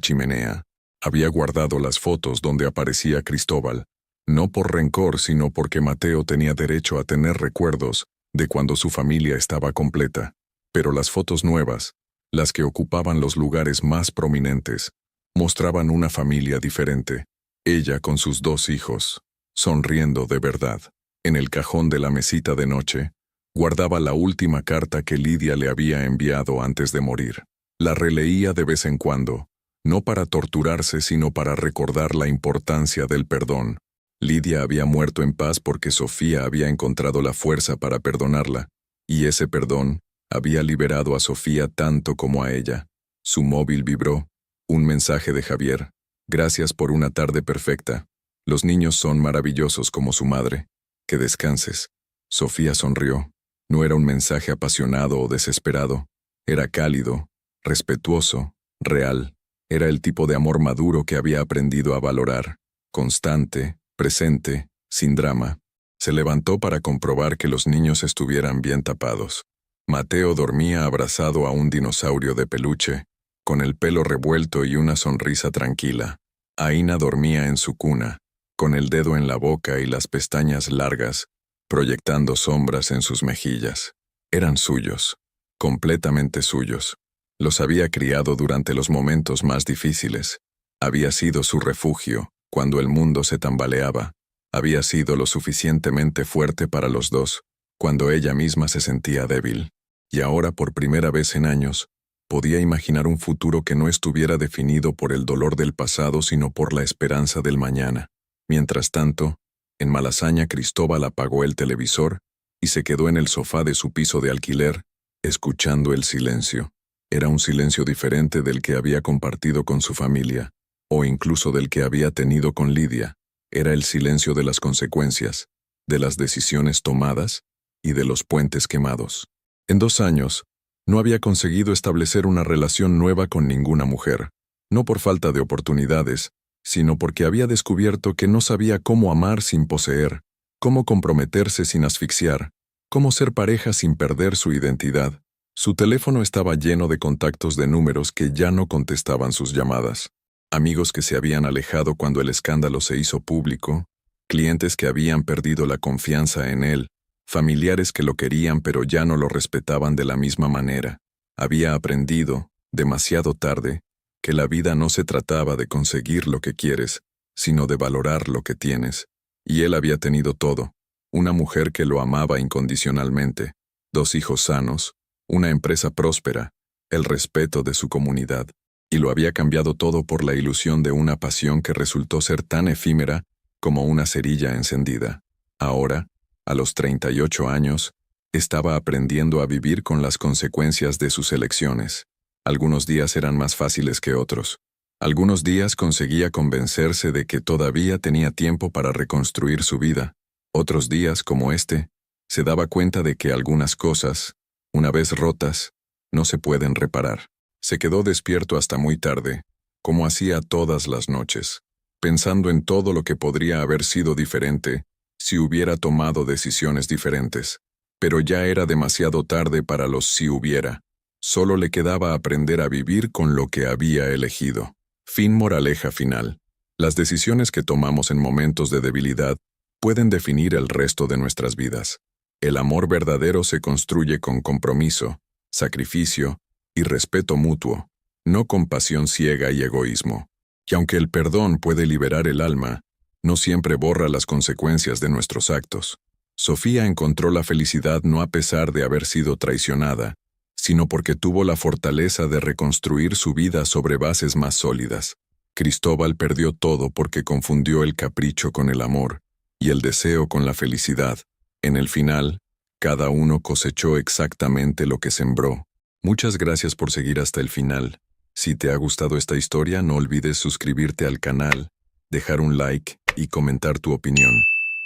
chimenea. Había guardado las fotos donde aparecía Cristóbal, no por rencor, sino porque Mateo tenía derecho a tener recuerdos de cuando su familia estaba completa. Pero las fotos nuevas, las que ocupaban los lugares más prominentes, mostraban una familia diferente. Ella con sus 2 hijos, sonriendo de verdad. En el cajón de la mesita de noche, guardaba la última carta que Lidia le había enviado antes de morir. La releía de vez en cuando, no para torturarse, sino para recordar la importancia del perdón. Lidia había muerto en paz porque Sofía había encontrado la fuerza para perdonarla, y ese perdón había liberado a Sofía tanto como a ella. Su móvil vibró. Un mensaje de Javier. Gracias por una tarde perfecta. Los niños son maravillosos como su madre. Que descanses. Sofía sonrió. No era un mensaje apasionado o desesperado. Era cálido, respetuoso, real. Era el tipo de amor maduro que había aprendido a valorar. Constante, presente, sin drama. Se levantó para comprobar que los niños estuvieran bien tapados. Mateo dormía abrazado a un dinosaurio de peluche, con el pelo revuelto y una sonrisa tranquila. Aina dormía en su cuna, con el dedo en la boca y las pestañas largas, proyectando sombras en sus mejillas. Eran suyos, completamente suyos. Los había criado durante los momentos más difíciles. Había sido su refugio cuando el mundo se tambaleaba. Había sido lo suficientemente fuerte para los dos, cuando ella misma se sentía débil. Y ahora, por primera vez en años, podía imaginar un futuro que no estuviera definido por el dolor del pasado, sino por la esperanza del mañana. Mientras tanto, en Malasaña, Cristóbal apagó el televisor y se quedó en el sofá de su piso de alquiler, escuchando el silencio. Era un silencio diferente del que había compartido con su familia, o incluso del que había tenido con Lidia. Era el silencio de las consecuencias, de las decisiones tomadas y de los puentes quemados. En 2 años, no había conseguido establecer una relación nueva con ninguna mujer, no por falta de oportunidades, sino porque había descubierto que no sabía cómo amar sin poseer, cómo comprometerse sin asfixiar, cómo ser pareja sin perder su identidad. Su teléfono estaba lleno de contactos de números que ya no contestaban sus llamadas, amigos que se habían alejado cuando el escándalo se hizo público, clientes que habían perdido la confianza en él, familiares que lo querían pero ya no lo respetaban de la misma manera. Había aprendido, demasiado tarde, que la vida no se trataba de conseguir lo que quieres, sino de valorar lo que tienes. Y él había tenido todo: una mujer que lo amaba incondicionalmente, 2 hijos sanos, una empresa próspera, el respeto de su comunidad. Y lo había cambiado todo por la ilusión de una pasión que resultó ser tan efímera como una cerilla encendida. Ahora, a los 38 años, estaba aprendiendo a vivir con las consecuencias de sus elecciones. Algunos días eran más fáciles que otros. Algunos días conseguía convencerse de que todavía tenía tiempo para reconstruir su vida. Otros días, como este, se daba cuenta de que algunas cosas, una vez rotas, no se pueden reparar. Se quedó despierto hasta muy tarde, como hacía todas las noches, pensando en todo lo que podría haber sido diferente si hubiera tomado decisiones diferentes. Pero ya era demasiado tarde para los si hubiera. Solo le quedaba aprender a vivir con lo que había elegido. Moraleja final. Las decisiones que tomamos en momentos de debilidad pueden definir el resto de nuestras vidas. El amor verdadero se construye con compromiso, sacrificio y respeto mutuo, no con pasión ciega y egoísmo. Y aunque el perdón puede liberar el alma, no siempre borra las consecuencias de nuestros actos. Sofía encontró la felicidad no a pesar de haber sido traicionada, sino porque tuvo la fortaleza de reconstruir su vida sobre bases más sólidas. Cristóbal perdió todo porque confundió el capricho con el amor y el deseo con la felicidad. En el final, cada uno cosechó exactamente lo que sembró. Muchas gracias por seguir hasta el final. Si te ha gustado esta historia, no olvides suscribirte al canal, dejar un like y comentar tu opinión.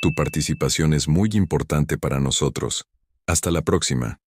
Tu participación es muy importante para nosotros. Hasta la próxima.